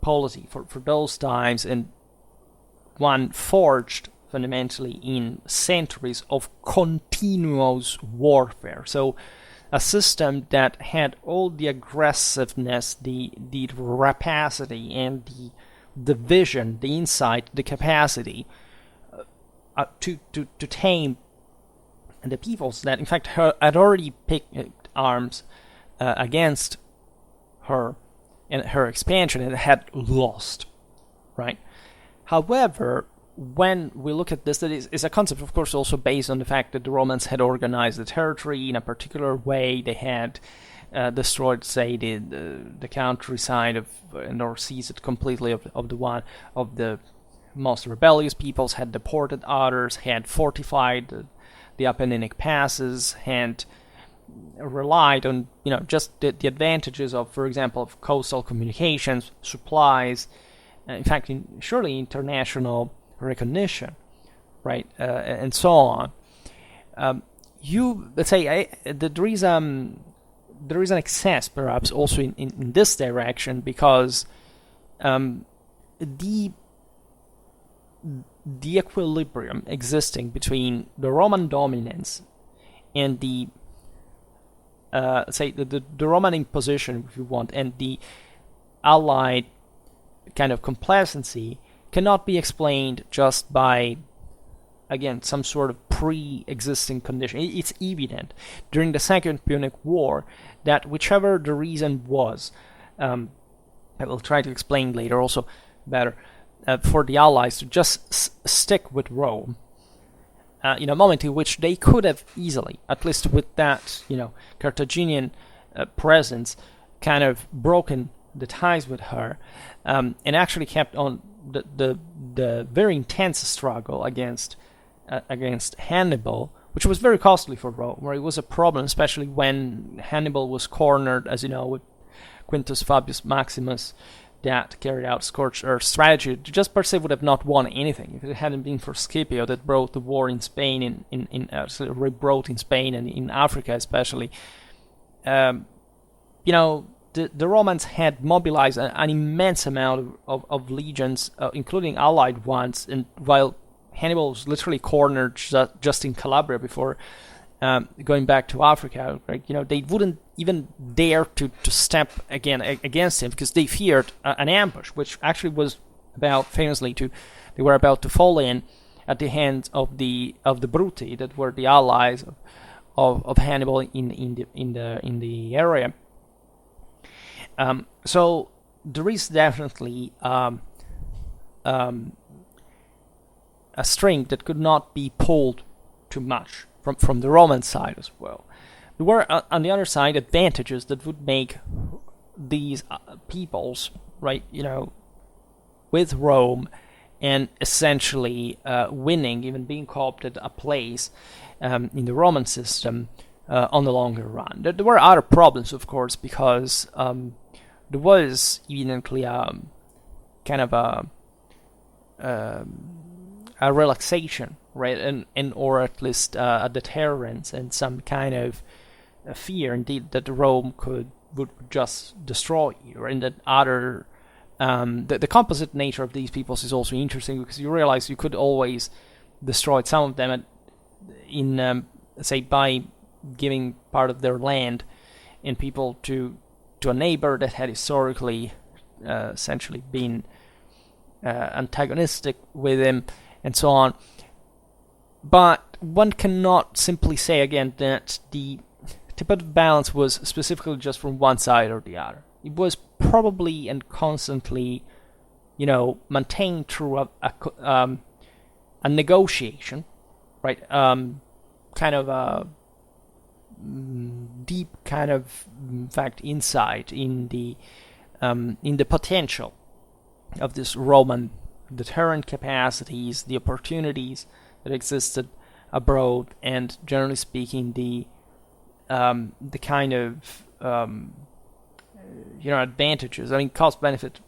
polity for those times, and one forged fundamentally in centuries of continuous warfare. So a system that had all the aggressiveness, the rapacity, and the the vision, the insight, the capacity to tame the peoples that, in fact, had already picked arms against her and her expansion and had lost, right? However, when we look at this, that is a concept, of course, also based on the fact that the Romans had organized the territory in a particular way. They had destroyed, say, the countryside or seized it completely of the most rebellious peoples, had deported others, had fortified the Apenninic passes, had relied on just the advantages of, for example, of coastal communications, supplies, in fact, surely international recognition, right, and so on. Let's say there is an excess, perhaps, also in this direction, because the equilibrium existing between the Roman dominance and the the Roman imposition, if you want, and the Allied kind of complacency cannot be explained just by, again, some sort of pre-existing condition. It's evident during the Second Punic War that whichever the reason was, I will try to explain later also better, for the Allies to just stick with Rome, in a moment in which they could have easily, at least with that, Carthaginian presence, kind of broken the ties with her, and actually kept on the very intense struggle against Hannibal, which was very costly for Rome, where it was a problem, especially when Hannibal was cornered, as you know, with Quintus Fabius Maximus, that carried out scorched earth strategy. Just per se would have not won anything if it hadn't been for Scipio, that brought the war in Spain, rebrought in Spain and in Africa especially. The Romans had mobilized an immense amount of legions, including allied ones, and while Hannibal was literally cornered just in Calabria before going back to Africa, right? They wouldn't even dare to step again against him because they feared an ambush, which actually was they were about to fall in at the hands of the Bruti, that were the allies of Hannibal in the area. So there is definitely a string that could not be pulled too much from the Roman side as well. There were, on the other side, advantages that would make these peoples, right, with Rome, and essentially winning, even being co-opted a place in the Roman system on the longer run. There were other problems, of course, because there was evidently kind of a relaxation, right, and or at least a deterrence and some kind of fear, indeed, that Rome would just destroy you, and that other the composite nature of these peoples is also interesting, because you realize you could always destroy some of them say by giving part of their land and people to a neighbor that had historically essentially been antagonistic with him, and so on. But one cannot simply say again that the tip of balance was specifically just from one side or the other. It was probably and constantly, maintained through a negotiation, right? Kind of a deep kind of, in fact, insight in the potential of this Roman deterrent capacities, the opportunities that existed abroad, and generally speaking, the kind of advantages. I mean, cost-benefit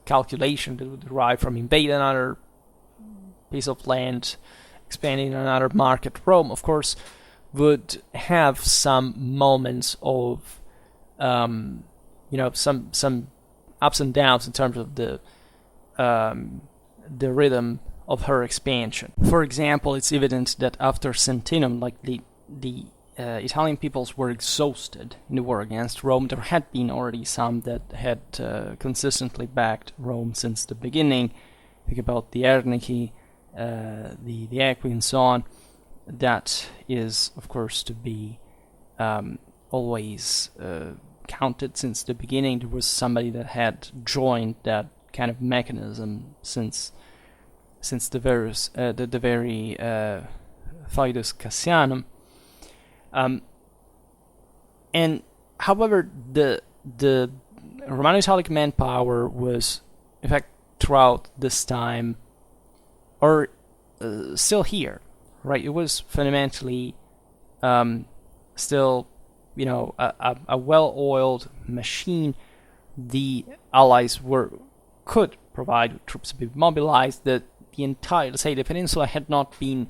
calculation that would derive from invading another piece of land, expanding another market. Rome, of course, would have some moments of some ups and downs in terms of the rhythm of her expansion. For example, it's evident that after Sentinel, like the Italian peoples were exhausted in the war against Rome. There had been already some that had consistently backed Rome since the beginning. Think about the Ernici, the Equi, and so on. That is, of course, to be always counted since the beginning. There was somebody that had joined that kind of mechanism since the very Fidus Cassianum. And however, the Romano-Italic manpower was, in fact, throughout this time, or still here, right? It was fundamentally still, a well-oiled machine. The Allies could provide troops to be mobilized. The entire, let's say, the peninsula had not been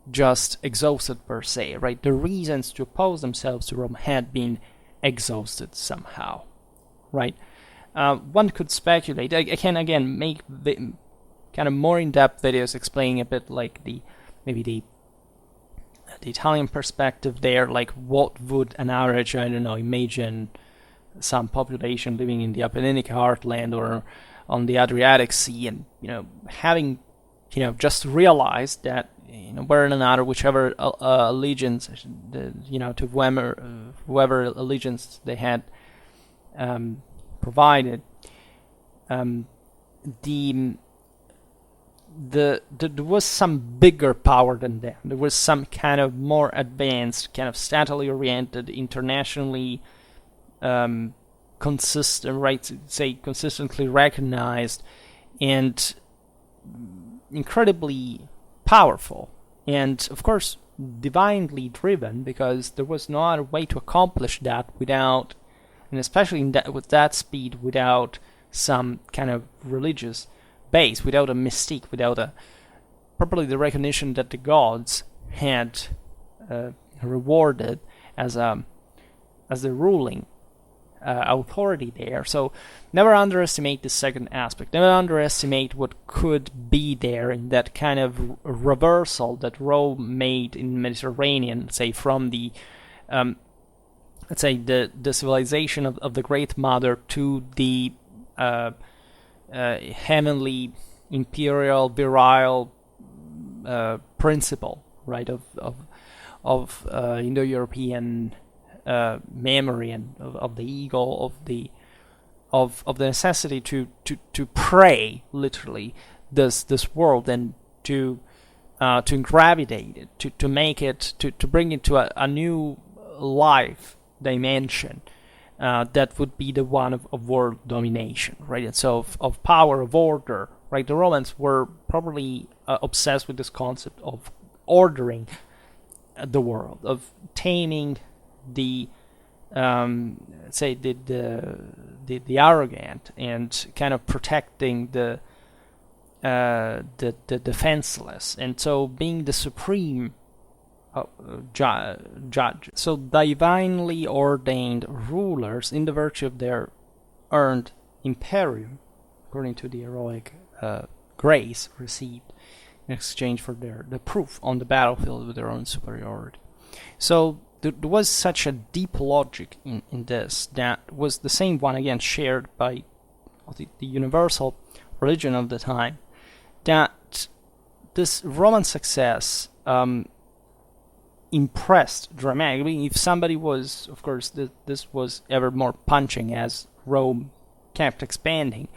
just exhausted per se, right? The reasons to oppose themselves to Rome had been exhausted somehow, right? One could speculate. I can again make kind of more in-depth videos explaining a bit like the Italian perspective there, like what would an average, imagine some population living in the Apenninic heartland or on the Adriatic Sea, and having just realized that one or another, whichever allegiance, to whoever allegiance they had provided, there was some bigger power than them. There was some kind of more advanced, kind of statally oriented, internationally consistent, right? Say consistently recognized and incredibly powerful, and of course divinely driven, because there was no other way to accomplish that without, and especially with that speed, without some kind of religious base, without a mystique, without probably the recognition that the gods had rewarded as the ruling authority there. So never underestimate the second aspect. Never underestimate what could be there in that kind of reversal that Rome made in the Mediterranean, say from the let's say the civilization of the Great Mother to the heavenly, imperial, virile principle, right, of Indo-European memory, and of the ego, of the necessity to pray literally this world, and to gravitate it, to make it, to bring it to a new life dimension that would be the one of world domination, right? And so of power, of order, right? The Romans were probably obsessed with this concept of ordering the world, of taming the say the arrogant, and kind of protecting the defenseless, and so being the supreme judge. So divinely ordained rulers, in the virtue of their earned imperium, according to the heroic grace received in exchange for the proof on the battlefield with their own superiority. So there was such a deep logic in this that was the same one, again, shared by the universal religion of the time, that this Roman success impressed dramatically. If somebody was, of course, this was ever more punching as Rome kept expanding.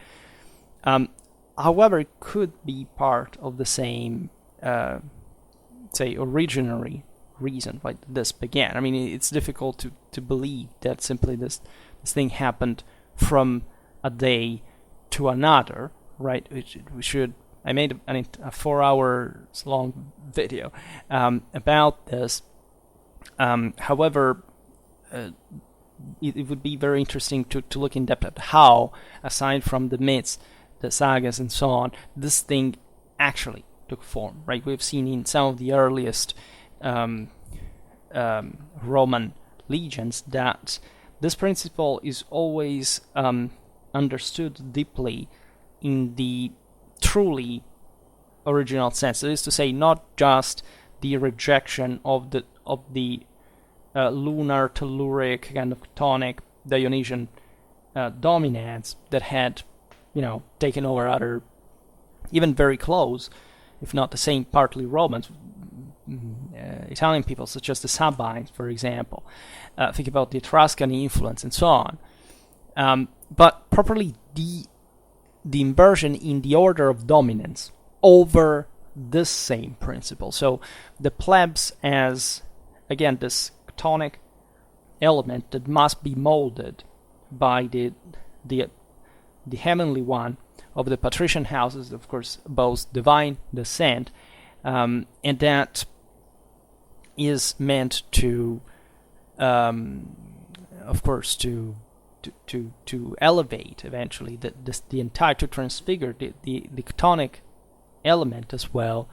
However, it could be part of the same, say, originary reason why this began. I mean, it's difficult to believe that simply this thing happened from a day to another, right? I made a 4 hours long video about this. However, it would be very interesting to look in depth at how, aside from the myths, the sagas, and so on, this thing actually took form, right? We've seen in some of the earliest Roman legions that this principle is always understood deeply in the truly original sense. That is to say, not just the rejection of the lunar, telluric, kind of Chthonic, Dionysian dominance that had, taken over other, even very close, if not the same, partly Romans, Italian people, such as the Sabines, for example. Think about the Etruscan influence and so on. But properly, the inversion in the order of dominance over this same principle. So the plebs as, again, this Chthonic element that must be molded by the heavenly one of the patrician houses, of course, both divine descent, and that is meant to, of course, to elevate eventually the entire, to transfigure the Chthonic element as well,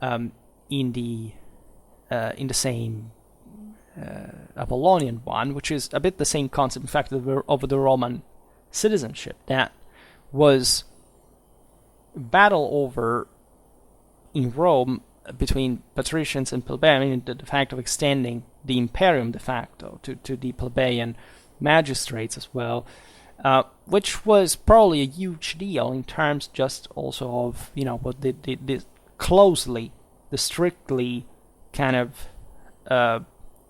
in the same Apollonian one, which is a bit the same concept, in fact, of the Roman citizenship that was battle over in Rome between patricians and plebeians. I mean, the fact of extending the imperium de facto to the plebeian magistrates as well, which was probably a huge deal in terms just also of, what the closely, the strictly kind of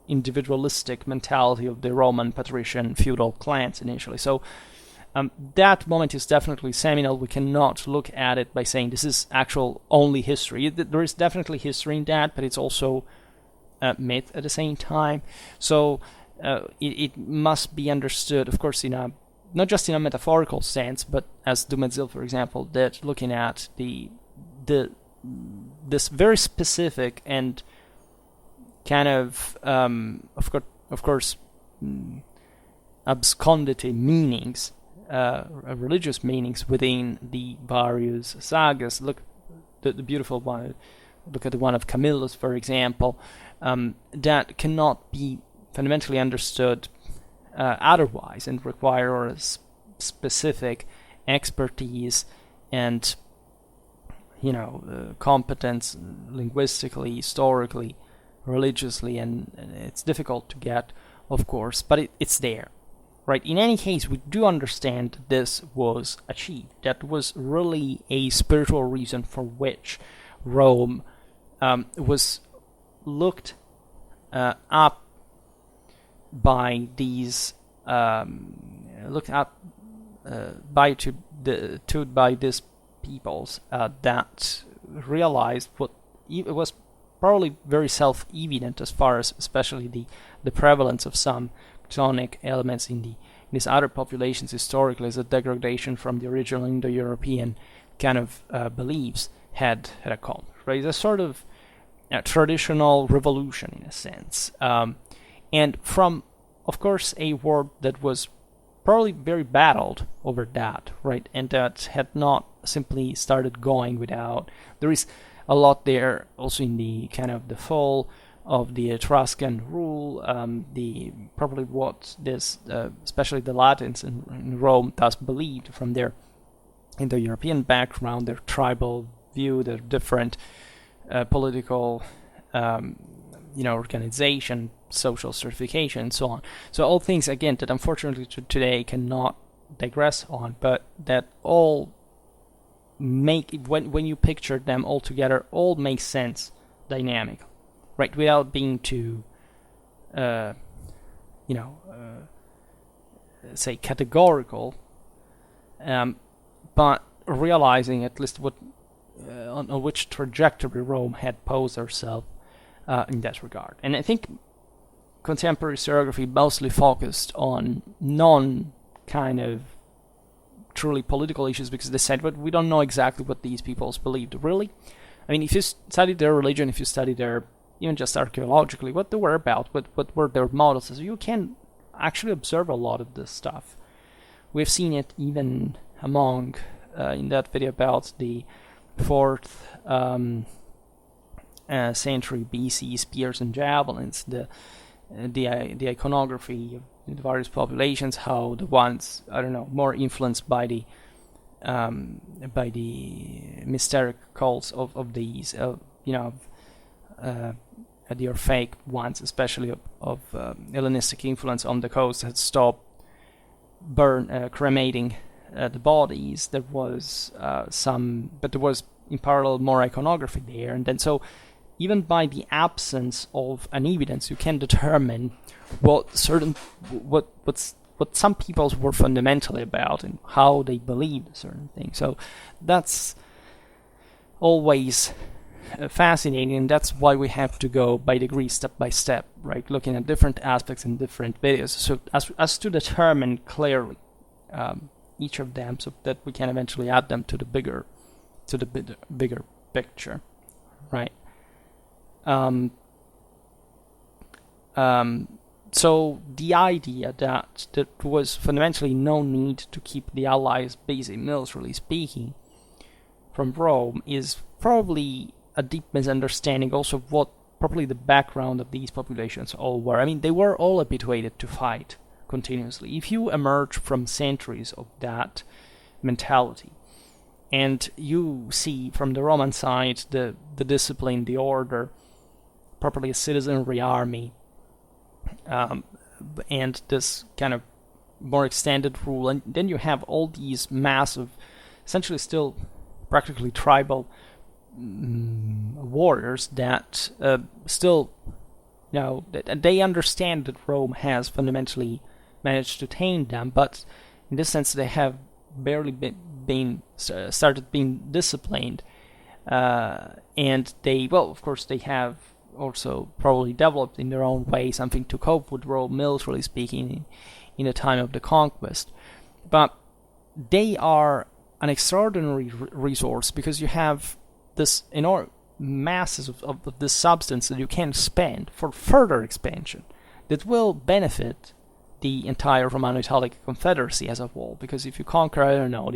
individualistic mentality of the Roman patrician feudal clans initially. So that moment is definitely seminal. We cannot look at it by saying this is actual only history. There is definitely history in that, but it's also myth at the same time. So it must be understood, of course, not just in a metaphorical sense, but as Dumezil, for example, that looking at this very specific and kind of course, abscondity meanings, religious meanings within the various sagas. Look, the beautiful one. Look at the one of Camillus, for example, that cannot be fundamentally understood otherwise, and require a specific expertise and competence linguistically, historically, religiously, and it's difficult to get, of course, but it's there, right? In any case, we do understand this was achieved. That was really a spiritual reason for which Rome was looked up by these by these peoples that realized what it was probably very self-evident, as far as especially the prevalence of some Chthonic elements in these other populations historically, as a degradation from the original Indo-European kind of beliefs had accomplished. Right, it's a sort of traditional revolution in a sense, and from, of course, a world that was probably very battled over that, right, and that had not simply started going without. There is a lot there also in the kind of the fall of the Etruscan rule, the probably what this, especially the Latins in Rome, thus believed from their Indo-European background, their tribal view, their different political, organization, social stratification, and so on. So all things, again, that unfortunately today cannot digress on, but that all make, when you picture them all together, all make sense dynamically, right? Without being too, say categorical, but realizing at least what on which trajectory Rome had posed herself in that regard. And I think contemporary historiography mostly focused on non-kind of truly political issues, because they said, but we don't know exactly what these peoples believed. Really? I mean, if you study their religion, if you study their, even just archaeologically, what they were about, what were their models, so you can actually observe a lot of this stuff. We've seen it even among, in that video about the 4th century BC spears and javelins, the iconography of the various populations, how the ones, more influenced by the mysteric cults of these, the fake ones, especially of Hellenistic influence on the coast, had stopped cremating the bodies. There was but there was in parallel more iconography there, and then so even by the absence of an evidence, you can determine what some peoples were fundamentally about and how they believed a certain thing. So that's always fascinating, and that's why we have to go by degrees, step by step, right? Looking at different aspects in different videos, so as to determine clearly each of them, so that we can eventually add them to the bigger picture, right? So the idea that there was fundamentally no need to keep the Allies busy, militarily speaking, from Rome is probably a deep misunderstanding also of what probably the background of these populations all were. I mean, they were all habituated to fight continuously. If you emerge from centuries of that mentality, and you see from the Roman side the discipline, the order, properly a citizenry army, and this kind of more extended rule, and then you have all these massive, essentially still practically tribal warriors that still, they understand that Rome has fundamentally managed to tame them, but in this sense they have barely started being disciplined, and they, well, of course, they have also probably developed in their own way something to cope with Rome, militarily speaking, in the time of the conquest. But they are an extraordinary resource because you have this enormous masses of this substance that you can spend for further expansion that will benefit the entire Romano-Italic Confederacy as a whole. Because if you conquer, I don't know,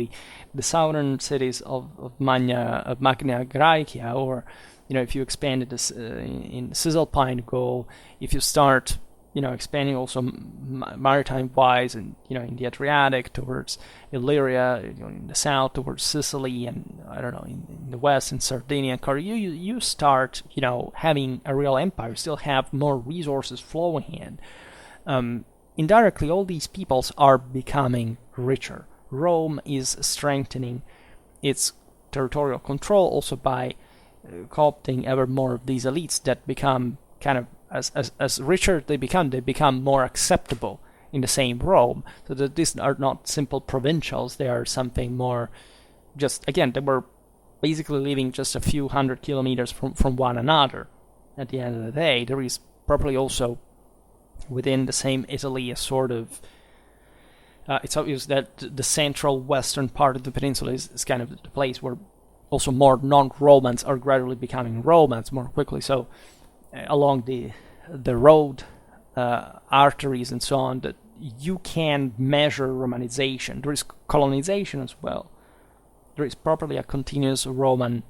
the southern cities of Magna Graecia, or if you expand it in Cisalpine Gaul, if you start expanding also maritime-wise, and in the Adriatic towards Illyria, in the south towards Sicily, and I don't know, in the west in Sardinia and you start having a real empire. You still have more resources flowing in. Indirectly, all these peoples are becoming richer. Rome is strengthening its territorial control also by co-opting ever more of these elites that become kind of, as richer they become more acceptable in the same Rome, so that these are not simple provincials. They are something more, just, again, they were basically living just a few hundred kilometers from one another. At the end of the day, there is probably also within the same Italy a sort of, it's obvious that the central western part of the peninsula is kind of the place where also more non-Romans are gradually becoming Romans more quickly. So along the road, arteries and so on, that you can measure Romanization. There is colonization as well. There is properly a continuous Roman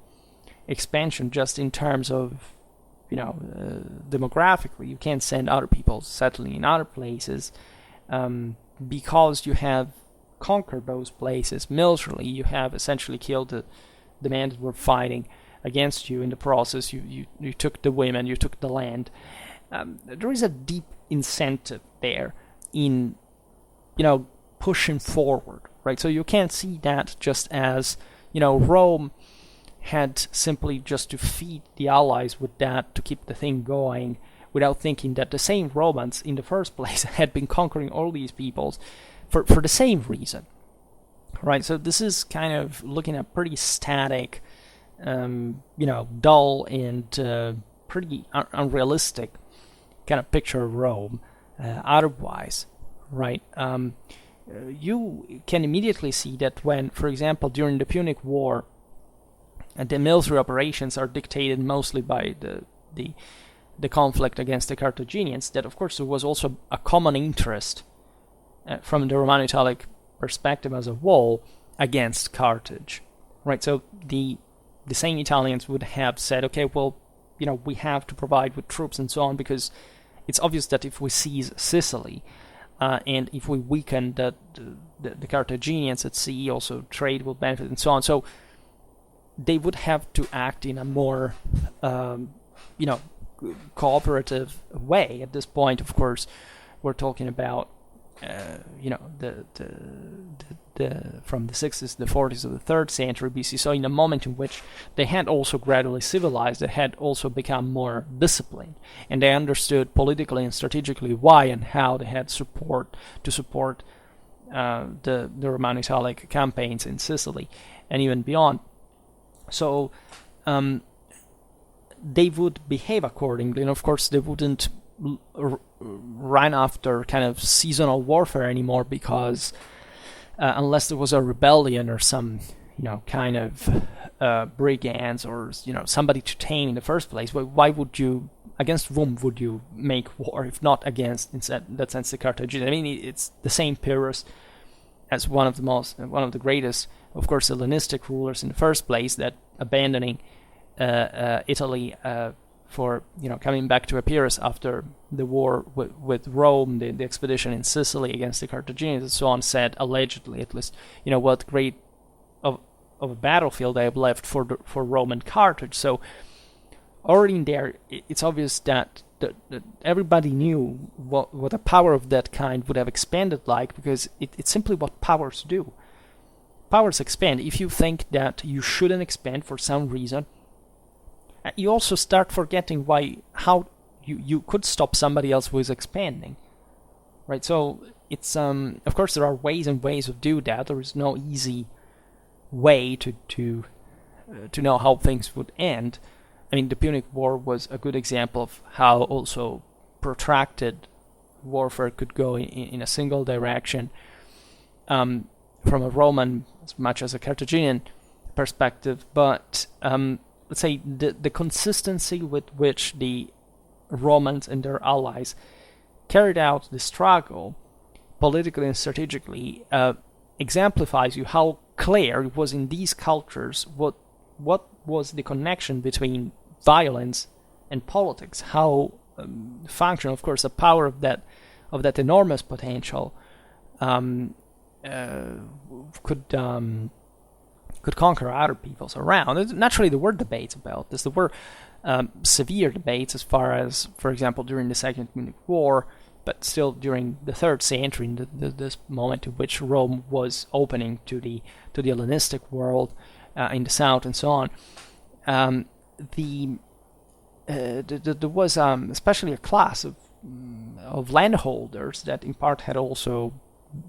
expansion, just in terms of demographically. You can't send other people settling in other places because you have conquered those places militarily. You have essentially killed the men that were fighting against you in the process. You took the women, you took the land. There is a deep incentive there in pushing forward, right? So you can't see that just as Rome had simply just to feed the allies with that to keep the thing going, without thinking that the same Romans in the first place had been conquering all these peoples for the same reason, right? So this is kind of looking at pretty static, dull and pretty unrealistic kind of picture of Rome otherwise, right? You can immediately see that when, for example, during the Punic War, the military operations are dictated mostly by the conflict against the Carthaginians, that of course there was also a common interest from the Romano-Italic perspective as a whole against Carthage, right? So the same Italians would have said, okay, well, we have to provide with troops and so on, because it's obvious that if we seize Sicily, and if we weaken the Carthaginians at sea, also trade will benefit and so on. So they would have to act in a more, cooperative way. At this point, of course, we're talking about the from the 60s to the 40s of the 3rd century BC. So in a moment in which they had also gradually civilized, they had also become more disciplined, and they understood politically and strategically why and how they had support the Roman Italic campaigns in Sicily and even beyond. So they would behave accordingly, and of course they wouldn't run after kind of seasonal warfare anymore, because unless there was a rebellion or some kind of brigands or somebody to tame in the first place, why would you, against whom would you make war if not against, in that sense, the Carthaginians? I mean, it's the same Pyrrhus as one of the greatest, of course, Hellenistic rulers in the first place, that abandoning Italy for coming back to Epirus after the war with Rome, the expedition in Sicily against the Carthaginians and so on, said, allegedly at least, what great of a battlefield I have left for Rome and Carthage. So already in there, it's obvious that everybody knew what a power of that kind would have expanded like, because it's simply what powers do. Powers expand. If you think that you shouldn't expand for some reason, you also start forgetting how you could stop somebody else who is expanding, right? So it's of course there are ways and ways of do that. There is no easy way to know how things would end. I mean, the Punic War was a good example of how also protracted warfare could go in a single direction, from a Roman as much as a Carthaginian perspective, but let's say the consistency with which the Romans and their allies carried out the struggle politically and strategically exemplifies you how clear it was in these cultures what was the connection between violence and politics, how function, of course, the power of that enormous potential could conquer other peoples around. Naturally, there were debates about this. There were severe debates as far as, for example, during the Second Punic War, but still during the 3rd century, this moment in which Rome was opening to the Hellenistic world in the south and so on. There was especially a class of landholders that in part had also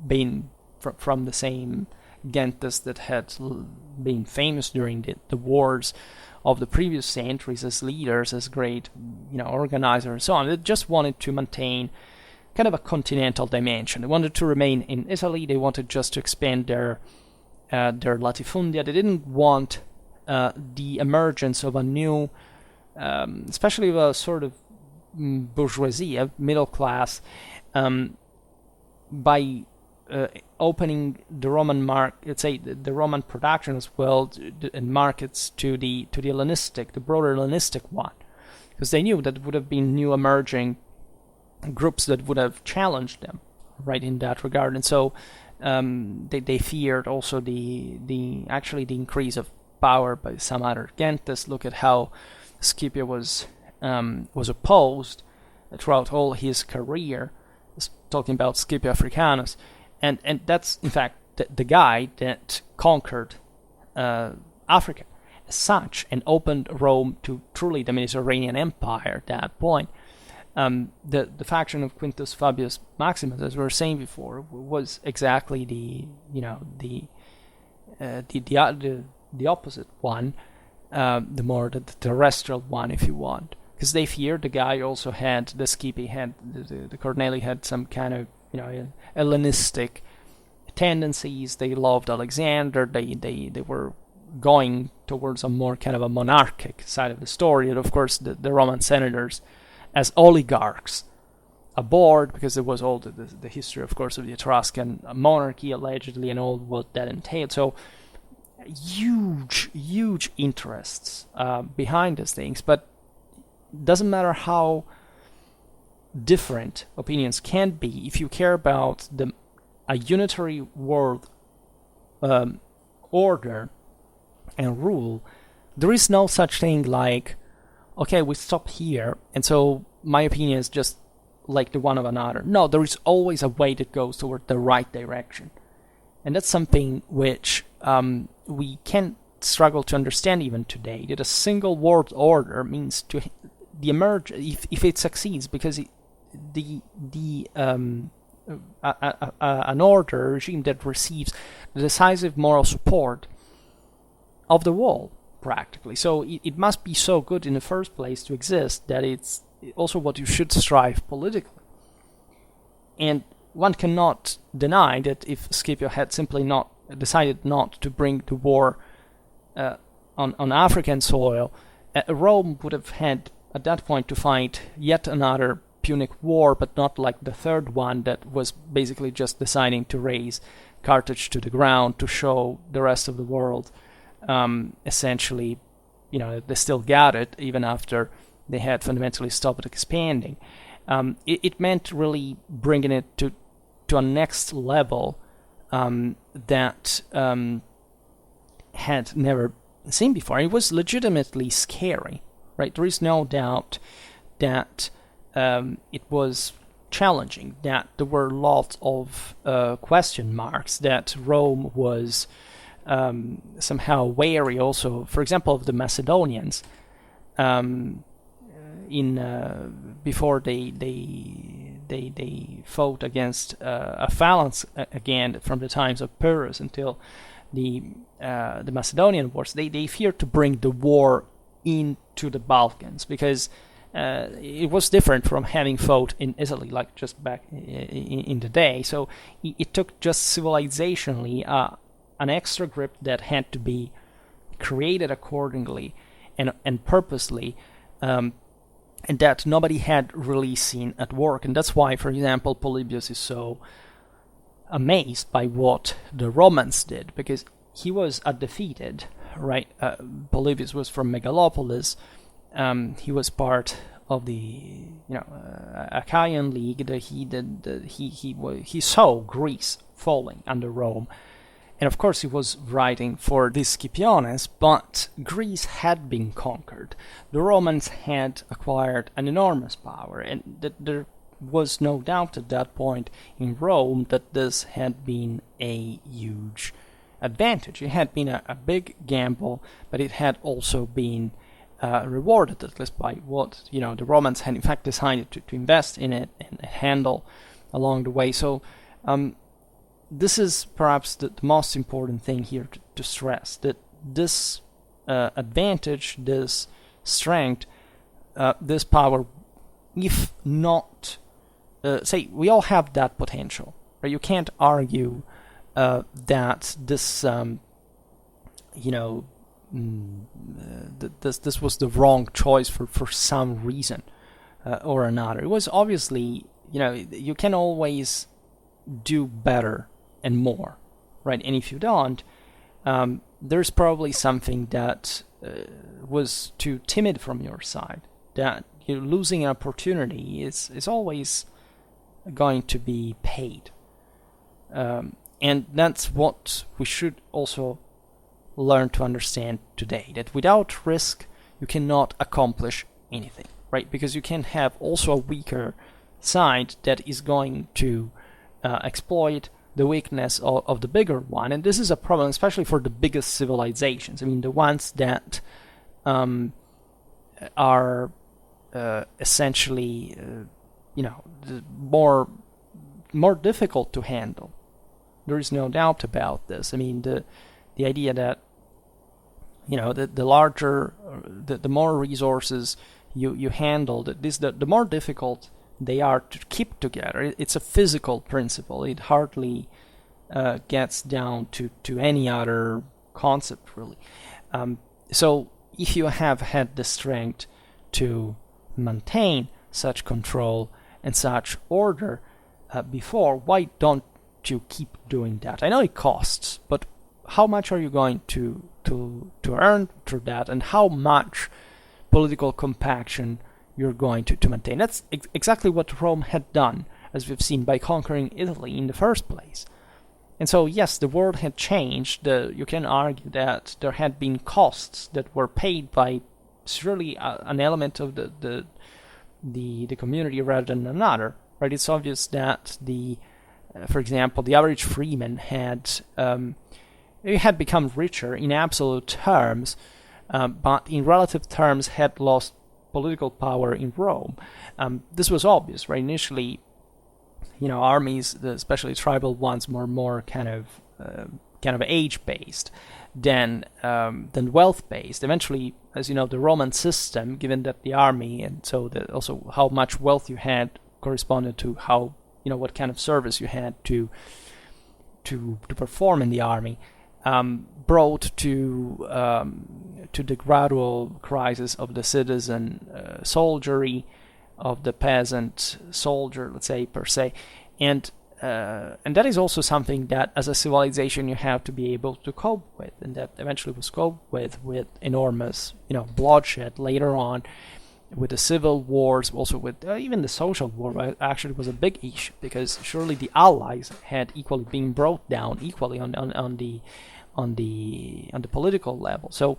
been from the same Gentes that had been famous during the wars of the previous centuries as leaders, as great organizers and so on. They just wanted to maintain kind of a continental dimension. They wanted to remain in Italy. They wanted just to expand their latifundia. They didn't want the emergence of a new, especially of a sort of bourgeoisie, a middle class, by opening the Roman let's say the Roman production as well and markets to the Hellenistic, the broader Hellenistic one, because they knew that it would have been new emerging groups that would have challenged them, right, in that regard. And so they feared also the increase of power by some other Gentes. Look at how Scipio was opposed throughout all his career, talking about Scipio Africanus. And that's, in fact, the guy that conquered Africa as such and opened Rome to truly the Mediterranean Empire at that point. The faction of Quintus Fabius Maximus, as we were saying before, was exactly the opposite one, the more the terrestrial one, if you want, because they feared the guy also had the Scipio had the Corneli had some kind of Hellenistic tendencies. They loved Alexander. They were going towards a more kind of a monarchic side of the story. And of course, the Roman senators as oligarchs aboard, because there was all the history, of course, of the Etruscan monarchy allegedly and all what that entailed. So huge interests behind these things, but doesn't matter how different opinions can be, if you care about a unitary world order and rule, there is no such thing like, okay, we stop here, and so my opinion is just like the one of another. No, there is always a way that goes toward the right direction. And that's something which we can struggle to understand even today, that a single world order means to the emerge, if it succeeds, because an order regime that receives the decisive moral support of the world, practically. So it must be so good in the first place to exist that it's also what you should strive politically. And one cannot deny that if Scipio had simply not decided not to bring the war on African soil, Rome would have had at that point to fight yet another Punic War, but not like the third one that was basically just deciding to raise Carthage to the ground to show the rest of the world essentially, they still got it even after they had fundamentally stopped expanding. It meant really bringing it to a next level that had never seen before. It was legitimately scary, right? There is no doubt that it was challenging, that there were lots of question marks, that Rome was somehow wary also, for example, of the Macedonians. Before they fought against a phalanx again from the times of Pyrrhus until the Macedonian wars, they feared to bring the war into the Balkans, because it was different from having fought in Italy, like just back in the day. So it took just civilizationally an extra grip that had to be created accordingly and purposely, and that nobody had really seen at work. And that's why, for example, Polybius is so amazed by what the Romans did, because he was undefeated, right? Polybius was from Megalopolis. He was part of the Achaean League. That he saw Greece falling under Rome, and of course he was writing for the Scipiones. But Greece had been conquered. The Romans had acquired an enormous power, and there was no doubt at that point in Rome that this had been a huge advantage. It had been a big gamble, but it had also been rewarded, at least by what the Romans had in fact decided to invest in it and handle along the way. So this is perhaps the most important thing here to stress, that this advantage, this strength, this power, if not, we all have that potential, right? You can't argue that this this was the wrong choice for some reason or another. It was obviously, you can always do better and more, right? And if you don't, there's probably something that was too timid from your side, that losing an opportunity is always going to be paid. And that's what we should also learn to understand today, that without risk you cannot accomplish anything, right? Because you can have also a weaker side that is going to exploit the weakness of the bigger one. And this is a problem, especially for the biggest civilizations. I mean, the ones that are essentially more difficult to handle. There is no doubt about this. I mean, the idea that the larger, the more resources you handle, the more difficult they are to keep together. It's a physical principle. It hardly gets down to any other concept, really. So if you have had the strength to maintain such control and such order before, why don't you keep doing that? I know it costs, but how much are you going to earn through that, and how much political compaction you're going to maintain? That's exactly what Rome had done, as we've seen, by conquering Italy in the first place. And so, yes, the world had changed. You can argue that there had been costs that were paid by surely an element of the community rather than another, right? It's obvious that for example, the average freeman had become richer in absolute terms, but in relative terms had lost political power in Rome. This was obvious, right? Initially, armies, especially tribal ones, were more kind of age-based than wealth-based. Eventually, as you know, the Roman system, given that the army and so also how much wealth you had corresponded to how what kind of service you had to perform in the army, brought to the gradual crisis of the citizen soldiery, of the peasant soldier, let's say, per se, and that is also something that as a civilization you have to be able to cope with, and that eventually was coped with enormous bloodshed later on, with the civil wars, also with even the social war actually was a big issue, because surely the allies had equally been brought down equally on the political level. So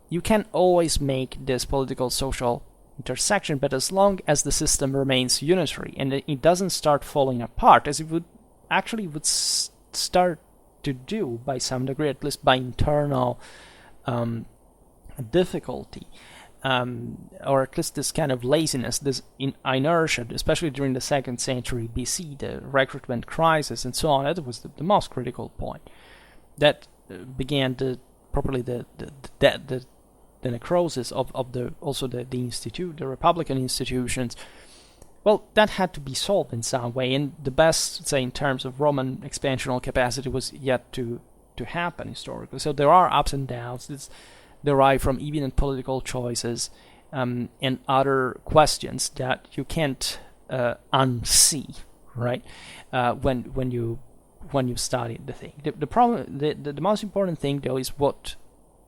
you can always make this political social intersection, but as long as the system remains unitary and it doesn't start falling apart, as it would start to do by some degree, at least by internal difficulty, or at least this kind of laziness, this inertia, especially during the 2nd century BC, the recruitment crisis and so on. That was the most critical point. That began the necrosis of the Republican institutions. Well, that had to be solved in some way, and the best, say, in terms of Roman expansional capacity, was yet to happen historically. So there are ups and downs. It's derived from even political choices and other questions that you can't unsee, right? When you study the thing. The problem, the most important thing though, is what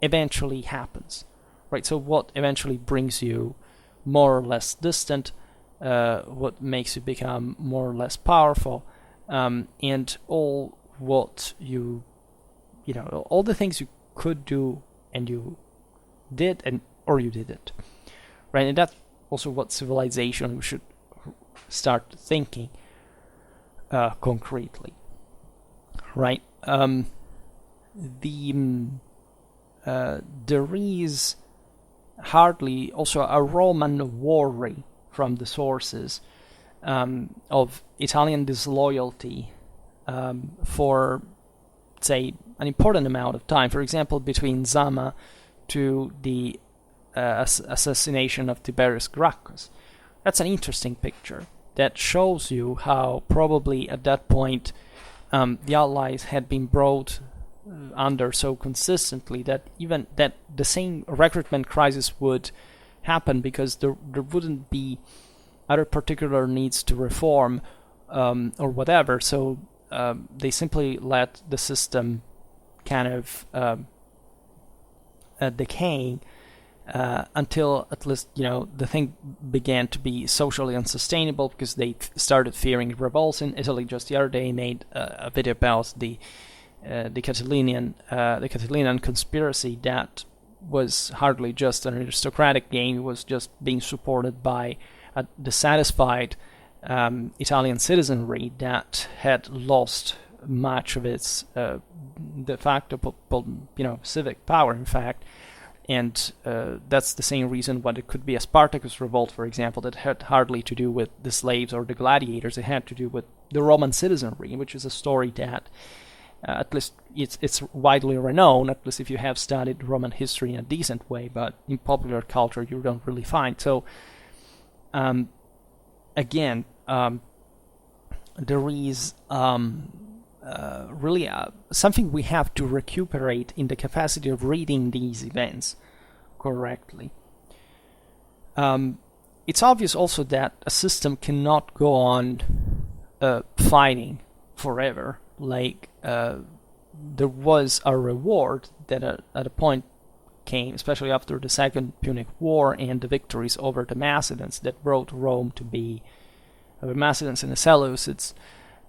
eventually happens, right? So what eventually brings you more or less distant, what makes you become more or less powerful, and all what all the things you could do and you did or you didn't, right? And that's also what civilization we should start thinking concretely, right? There is hardly also a Roman worry from the sources of Italian disloyalty for, say, an important amount of time. For example, between Zama to the assassination of Tiberius Gracchus. That's an interesting picture that shows you how probably at that point the Allies had been brought under so consistently that even that the same recruitment crisis would happen, because there wouldn't be other particular needs to reform or whatever. So they simply let the system kind of decaying until at least the thing began to be socially unsustainable, because they started fearing revolts. In Italy just the other day made a video about the Catiline conspiracy that was hardly just an aristocratic game. It was just being supported by a dissatisfied Italian citizenry that had lost much of its de facto civic power, in fact. And that's the same reason why it could be a Spartacus revolt, for example, that had hardly to do with the slaves or the gladiators. It had to do with the Roman citizenry, which is a story that at least it's widely renowned, at least if you have studied Roman history in a decent way, but in popular culture you don't really find. So again, there is really something we have to recuperate in the capacity of reading these events correctly. It's obvious also that a system cannot go on fighting forever. Like there was a reward that at a point came, especially after the Second Punic War and the victories over the Macedons that brought Rome to be, the Macedons and the Seleucids,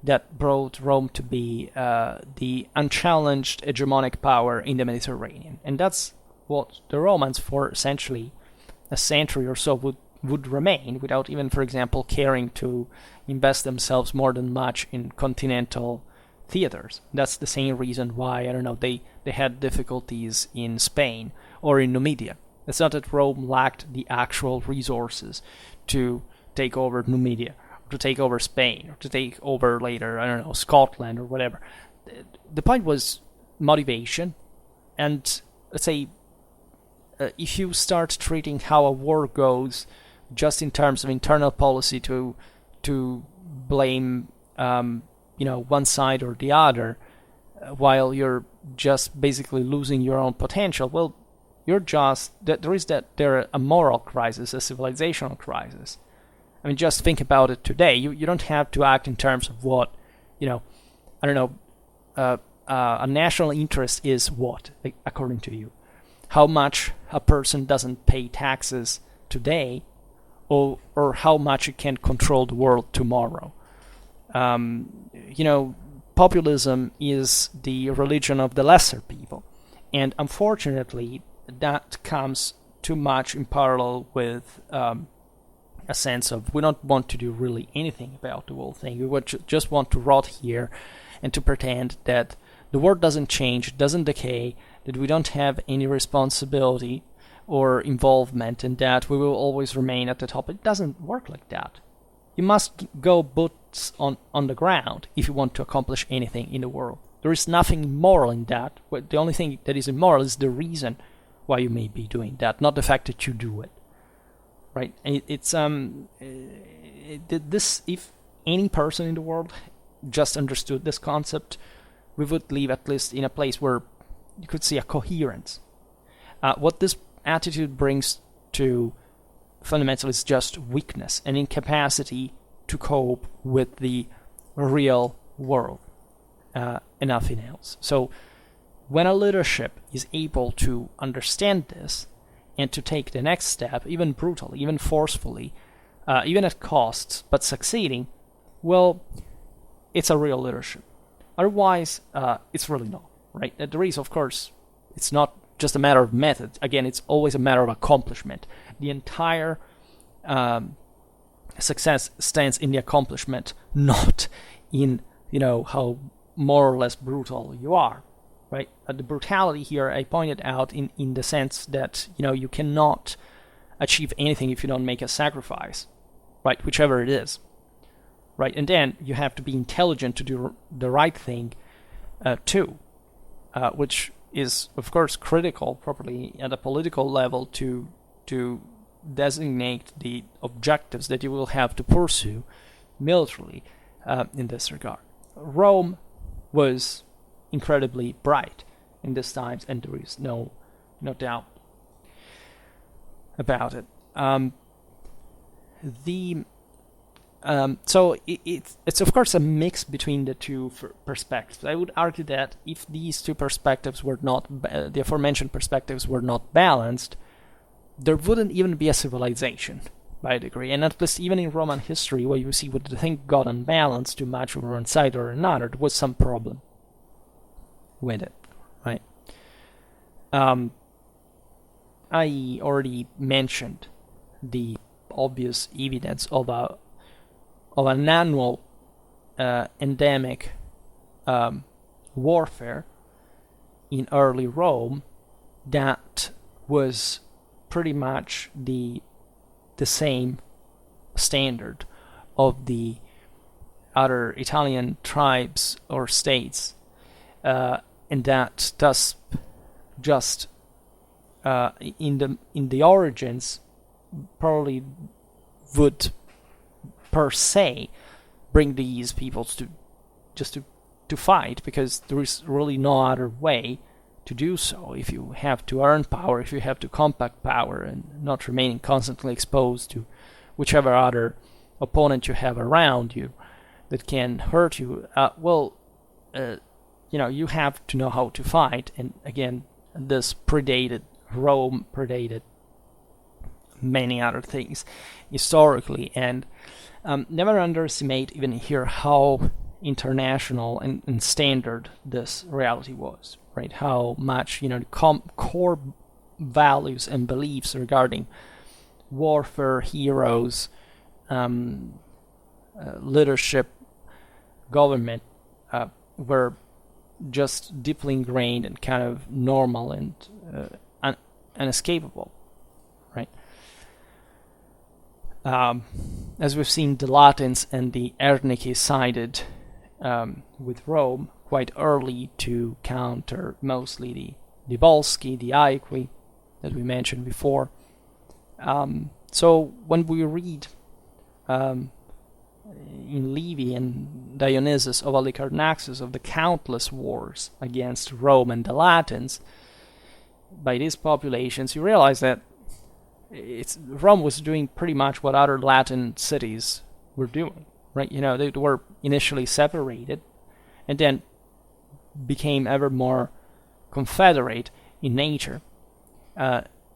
that brought Rome to be the unchallenged hegemonic power in the Mediterranean. And that's what the Romans for essentially a century or so would remain without even, for example, caring to invest themselves more than much in continental theaters. That's the same reason why, I don't know, they had difficulties in Spain or in Numidia. It's not that Rome lacked the actual resources to take over Numidia, or to take over Spain, or to take over later, I don't know, Scotland or whatever. The point was motivation, and let's say if you start treating how a war goes just in terms of internal policy to blame one side or the other, while you're just basically losing your own potential, well, there a moral crisis, a civilizational crisis. I mean, just think about it today. You don't have to act in terms of what, a national interest is what, according to you. How much a person doesn't pay taxes today, or how much it can control the world tomorrow. Populism is the religion of the lesser people. And unfortunately, that comes too much in parallel with a sense of we don't want to do really anything about the whole thing. We would just want to rot here and to pretend that the world doesn't change, doesn't decay, that we don't have any responsibility or involvement, and that we will always remain at the top. It doesn't work like that. You must go boots on the ground if you want to accomplish anything in the world. There is nothing immoral in that. The only thing that is immoral is the reason why you may be doing that, not the fact that you do it. Right? This, if any person in the world just understood this concept, we would live at least in a place where you could see a coherence. What this attitude brings to fundamentally is just weakness and incapacity to cope with the real world, and nothing else. So when a leadership is able to understand this and to take the next step, even brutally, even forcefully, even at costs, but succeeding, well, it's a real leadership. Otherwise, it's really not, right? There is, of course, it's not just a matter of method. Again, it's always a matter of accomplishment. The entire success stands in the accomplishment, not in, how more or less brutal you are, right? The brutality here, I pointed out in the sense that, you cannot achieve anything if you don't make a sacrifice, right? Whichever it is, right? And then you have to be intelligent to do the right thing, too, which is, of course, critical properly at a political level to designate the objectives that you will have to pursue militarily in this regard. Rome was incredibly bright in these times, and there is no doubt about it. So it's of course a mix between the two perspectives. I would argue that if these two perspectives were not, the aforementioned perspectives were not balanced, there wouldn't even be a civilization, by a degree. And at least even in Roman history, where you see what the thing got unbalanced too much over one side or another, there was some problem with it, right? I already mentioned the obvious evidence of an annual endemic warfare in early Rome that was pretty much the same standard of the other Italian tribes or states, and that thus just in the origins probably would per se bring these peoples to fight, because there is really no other way to do so. If you have to earn power, if you have to compact power and not remaining constantly exposed to whichever other opponent you have around you that can hurt you, you have to know how to fight. And again, this Rome predated many other things historically, and never underestimate even here how international and standard this reality was, right? How much, core values and beliefs regarding warfare heroes, leadership, government were just deeply ingrained and kind of normal and unescapable, right? As we've seen, the Latins and the Hernici sided with Rome quite early to counter mostly the Volsci, the Aequi, that we mentioned before. So when we read in Livy and Dionysius of Halicarnassus of the countless wars against Rome and the Latins by these populations, you realize that Rome was doing pretty much what other Latin cities were doing, right? They were initially separated and then became ever more confederate in nature,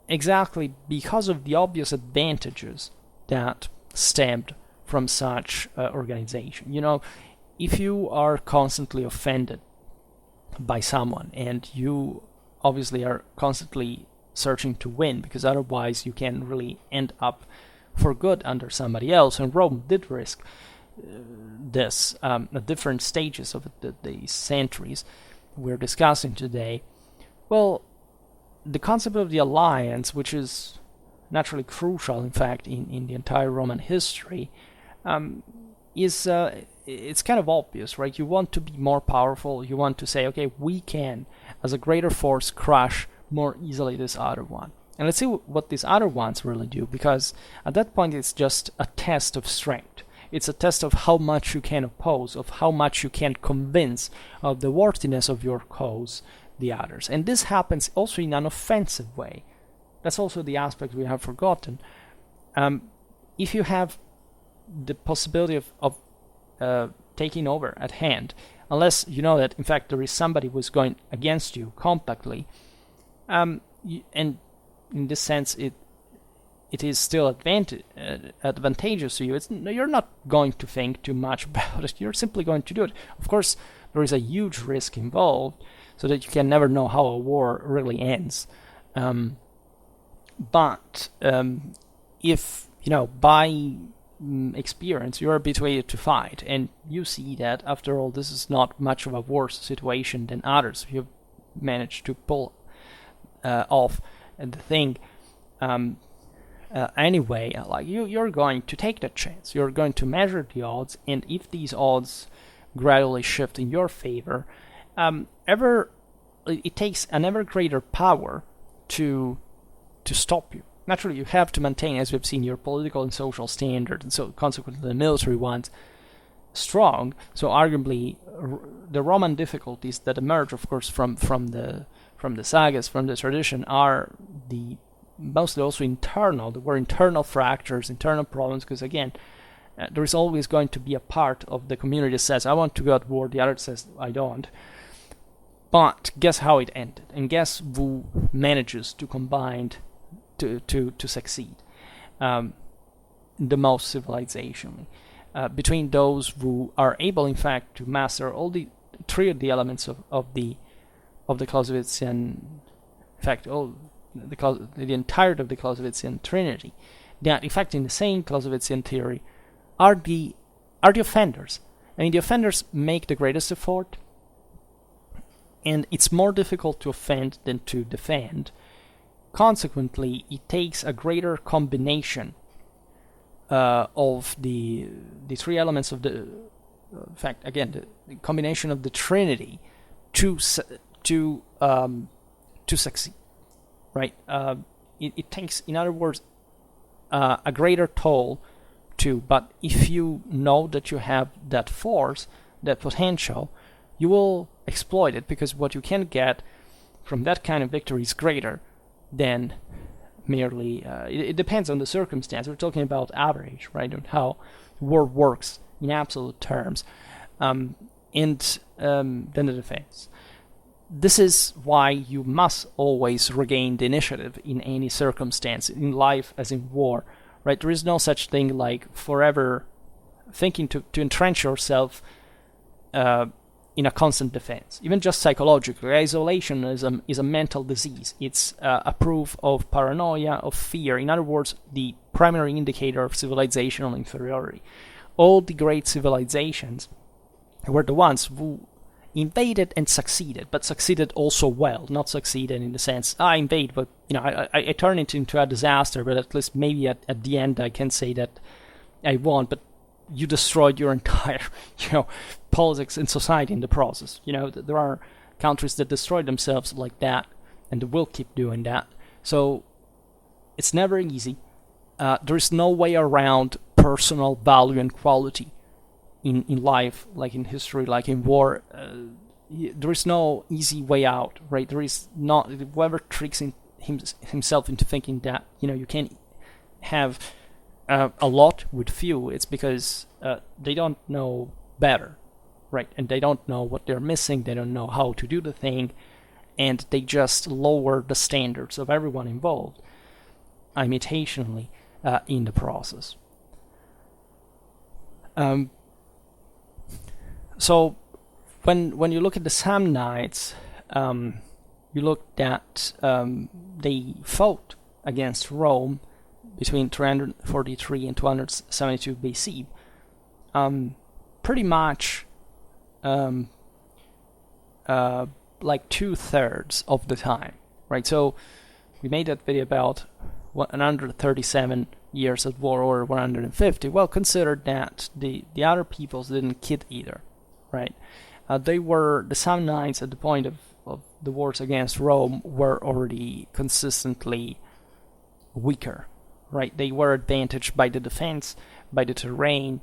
exactly because of the obvious advantages that stemmed from such organization. If you are constantly offended by someone and you obviously are constantly searching to win, because otherwise you can really end up for good under somebody else, and Rome did risk this at different stages of the centuries we're discussing today. Well, the concept of the alliance, which is naturally crucial, in fact, in the entire Roman history, it's kind of obvious, right? You want to be more powerful. You want to say, okay, we can, as a greater force, crush more easily this other one. And let's see what these other ones really do, because at that point it's just a test of strength. It's a test of how much you can oppose, of how much you can convince of the worthiness of your cause the others. And this happens also in an offensive way. That's also the aspect we have forgotten. If you have the possibility of taking over at hand, unless you know that in fact there is somebody who's going against you compactly, and in this sense it is still advantageous to you. You're not going to think too much about it. You're simply going to do it. Of course, there is a huge risk involved, so that you can never know how a war really ends. But if by experience you are habituated to fight, and you see that after all this is not much of a worse situation than others, you've managed to pull off the thing anyway, like you're going to take that chance. You're going to measure the odds, and if these odds gradually shift in your favor, it takes an ever greater power to stop you. Naturally, you have to maintain, as we've seen, your political and social standards, and so consequently the military ones, strong. So arguably, the Roman difficulties that emerge, of course, from the sagas, from the tradition, are mostly also internal. There were internal fractures, internal problems, because again, there is always going to be a part of the community that says, I want to go at war, the other says, I don't. But guess how it ended, and guess who manages to combine to succeed the most civilizationally, between those who are able, in fact, to master all the three of the elements of the Clausewitzian, in fact, the entirety of the Clausewitzian Trinity, that, in fact, in the same Clausewitzian theory, are the offenders. I mean, the offenders make the greatest effort, and it's more difficult to offend than to defend. Consequently, it takes a greater combination of the three elements of the, in fact, again, the combination of the Trinity to succeed, right? It takes, in other words, a greater toll too. But if you know that you have that force, that potential, you will exploit it, because what you can get from that kind of victory is greater than merely, it depends on the circumstance. We're talking about average, right, on how war works in absolute terms, and then the defense. This is why you must always regain the initiative in any circumstance, in life as in war, right? There is no such thing like forever thinking to entrench yourself in a constant defense. Even just psychologically, isolationism is a mental disease. It's a proof of paranoia, of fear. In other words, the primary indicator of civilizational inferiority. All the great civilizations were the ones who invaded and succeeded, but succeeded also well. Not succeeded in the sense, I invade, but I turn it into a disaster, but at least maybe at the end I can say that I won, but you destroyed your entire, politics and society in the process. There are countries that destroy themselves like that, and they will keep doing that. So it's never easy. There is no way around personal value and quality in life, like in history, like in war. There is no easy way out, right? There is not. Whoever tricks himself into thinking that you can have a lot with few, it's because they don't know better, right? And they don't know what they're missing, they don't know how to do the thing, and they just lower the standards of everyone involved, imitationally, in the process. So when you look at the Samnites, you look at they fought against Rome between 343 and 272 BC, pretty much like 2/3 of the time, right? So we made that video about 137 years at war, or 150. Well, consider that the other peoples didn't kid either, right? The Samnites at the point of the wars against Rome were already consistently weaker, right? They were advantaged by the defense, by the terrain,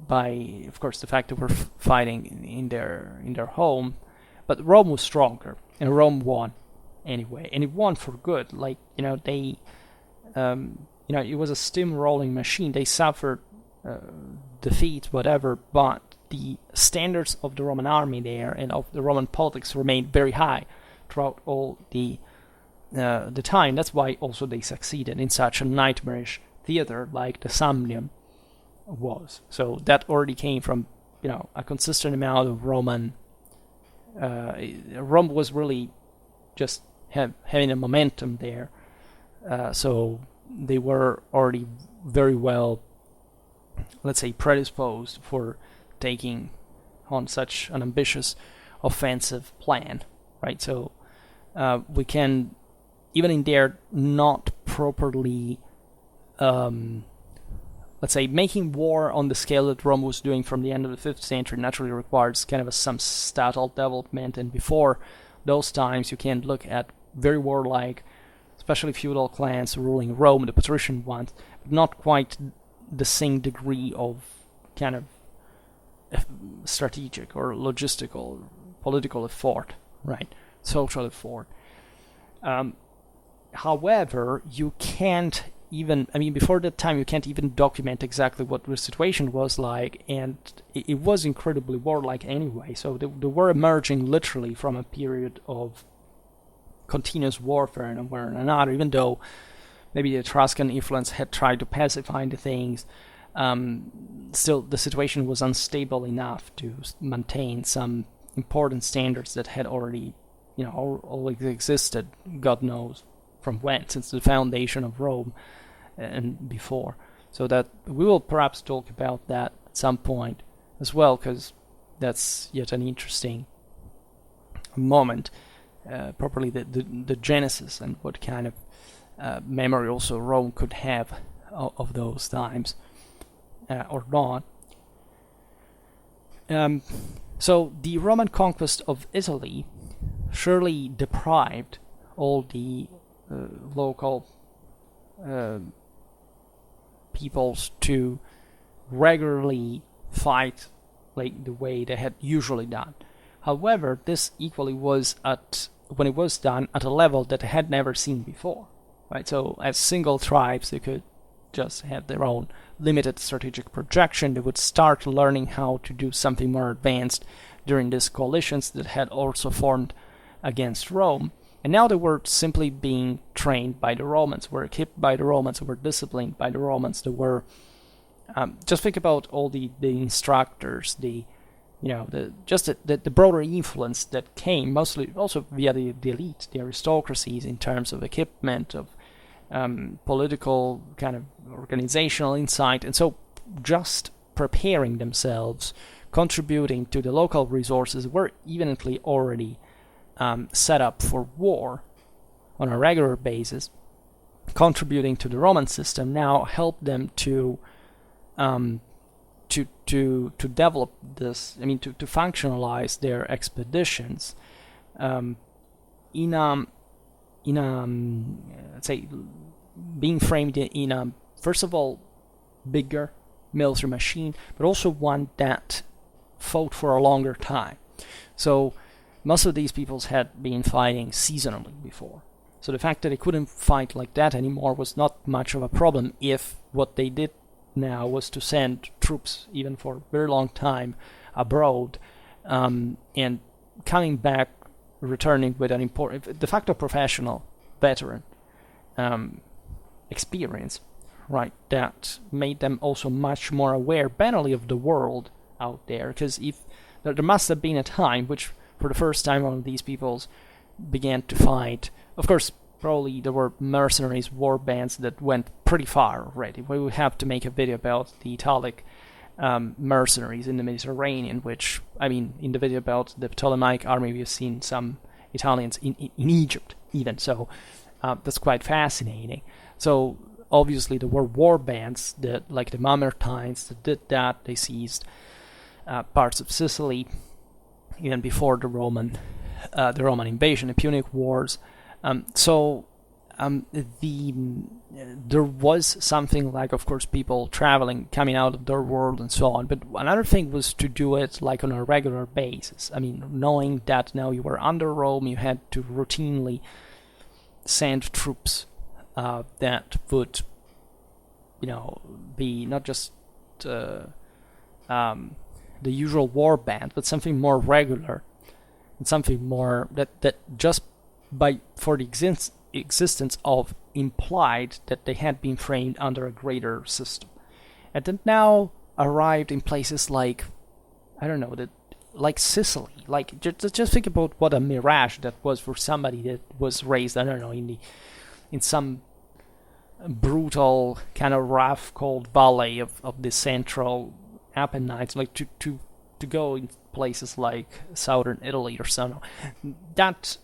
by, of course, the fact that we're fighting in their home. But Rome was stronger, and Rome won anyway, and it won for good. Like they, it was a steamrolling machine. They suffered defeat, whatever, but the standards of the Roman army there and of the Roman politics remained very high throughout all the time. That's why also they succeeded in such a nightmarish theater like the Samnium was. So that already came from a consistent amount of Roman. Rome was really just having a momentum there, so they were already very well, let's say, predisposed for taking on such an ambitious offensive plan, right? So we can, even in there, not properly, let's say, making war on the scale that Rome was doing from the end of the 5th century naturally requires kind of some statal development, and before those times you can look at very warlike, especially feudal clans ruling Rome, the patrician ones, but not quite the same degree of kind of strategic or logistical, political effort, right? Social effort. However, you can't even, before that time, you can't even document exactly what the situation was like, and it was incredibly warlike anyway. So they were emerging literally from a period of continuous warfare and one or another, even though maybe the Etruscan influence had tried to pacify the things. Still, the situation was unstable enough to maintain some important standards that had already, always existed, God knows from when, since the foundation of Rome and before. So that we will perhaps talk about that at some point as well, because that's yet an interesting moment, properly the genesis and what kind of memory also Rome could have of those times. Or not. So the Roman conquest of Italy surely deprived all the local peoples to regularly fight like the way they had usually done. However, this equally was when it was done at a level that they had never seen before, right? So as single tribes, they could just have their own limited strategic projection. They would start learning how to do something more advanced during these coalitions that had also formed against Rome. And now they were simply being trained by the Romans, were equipped by the Romans, were disciplined by the Romans. They were, just think about all the instructors, the the broader influence that came mostly also via the elite, the aristocracies, in terms of equipment, of political kind of organizational insight, and so just preparing themselves, contributing to the local resources were evidently already set up for war on a regular basis. Contributing to the Roman system now helped them to develop this. I mean, to functionalize their expeditions in a let's say, being framed in a, first of all, bigger military machine, but also one that fought for a longer time. So most of these peoples had been fighting seasonally before. So the fact that they couldn't fight like that anymore was not much of a problem if what they did now was to send troops, even for a very long time, abroad, and coming back, returning with an important, de facto professional veteran experience, right? That made them also much more aware, banally, of the world out there. Because if there must have been a time which, for the first time, one of these peoples began to fight. Of course, probably there were mercenaries, war bands that went pretty far already. We would have to make a video about the Italic mercenaries in the Mediterranean, which, I mean, in the video about the Ptolemaic army, we've seen some Italians in Egypt even, so that's quite fascinating. So obviously there were war bands that, like the Mamertines, that did that. They seized parts of Sicily even before the Roman invasion, the Punic Wars. There was something like, of course, people traveling, coming out of their world and so on. But another thing was to do it like on a regular basis. I mean, knowing that now you were under Rome, you had to routinely send troops that would, be not just the usual war band, but something more regular and something more that just for the existence of implied that they had been framed under a greater system, and that now arrived in places like, I don't know, like Sicily. Like just think about what a mirage that was for somebody that was raised, I don't know, in some brutal kind of rough, cold valley of the central Apennines, like to go in places like southern Italy or so. That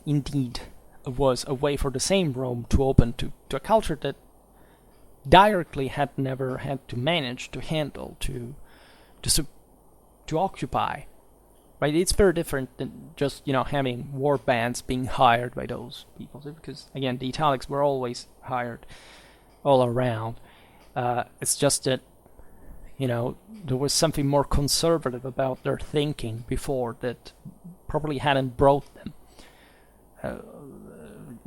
indeed was a way for the same Rome to open to a culture that directly had never had to manage, to handle, to occupy. Right? It's very different than just having war bands being hired by those people, because again the Italics were always hired all around. It's just that there was something more conservative about their thinking before that probably hadn't brought them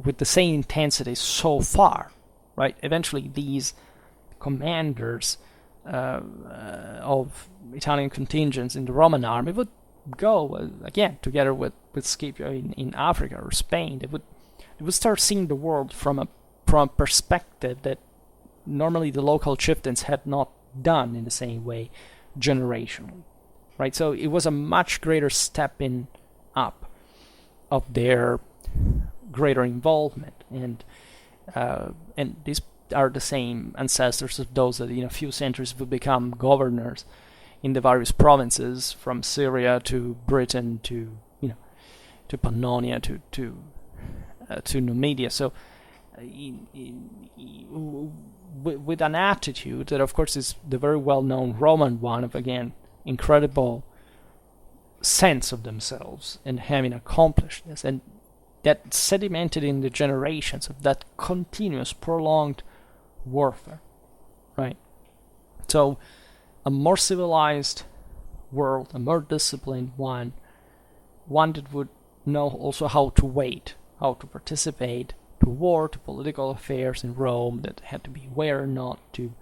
with the same intensity so far, right? Eventually these commanders of Italian contingents in the Roman army would go again together with Scipio in Africa or Spain. They would start seeing the world from a perspective that normally the local chieftains had not done in the same way generationally, right? So it was a much greater step up of their greater involvement, and these are the same ancestors of those that in a few centuries would become governors in the various provinces, from Syria to Britain to Pannonia to Numidia. So with an attitude that, of course, is the very well-known Roman one of, again, incredible sense of themselves and having accomplished this, and that sedimented in the generations of that continuous, prolonged warfare, right? So a more civilized world, a more disciplined one that would know also how to wait, how to participate to war, to political affairs in Rome, that had to be aware not to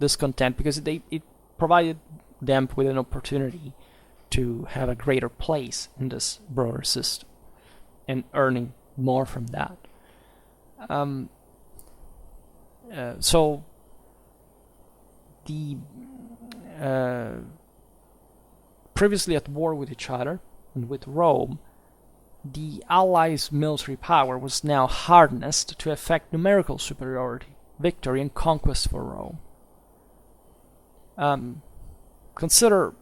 discontent, because it provided them with an opportunity to have a greater place in this broader system and earning more from that. So the previously at war with each other and with Rome, the Allies' military power was now harnessed to effect numerical superiority, victory, and conquest for Rome. Consider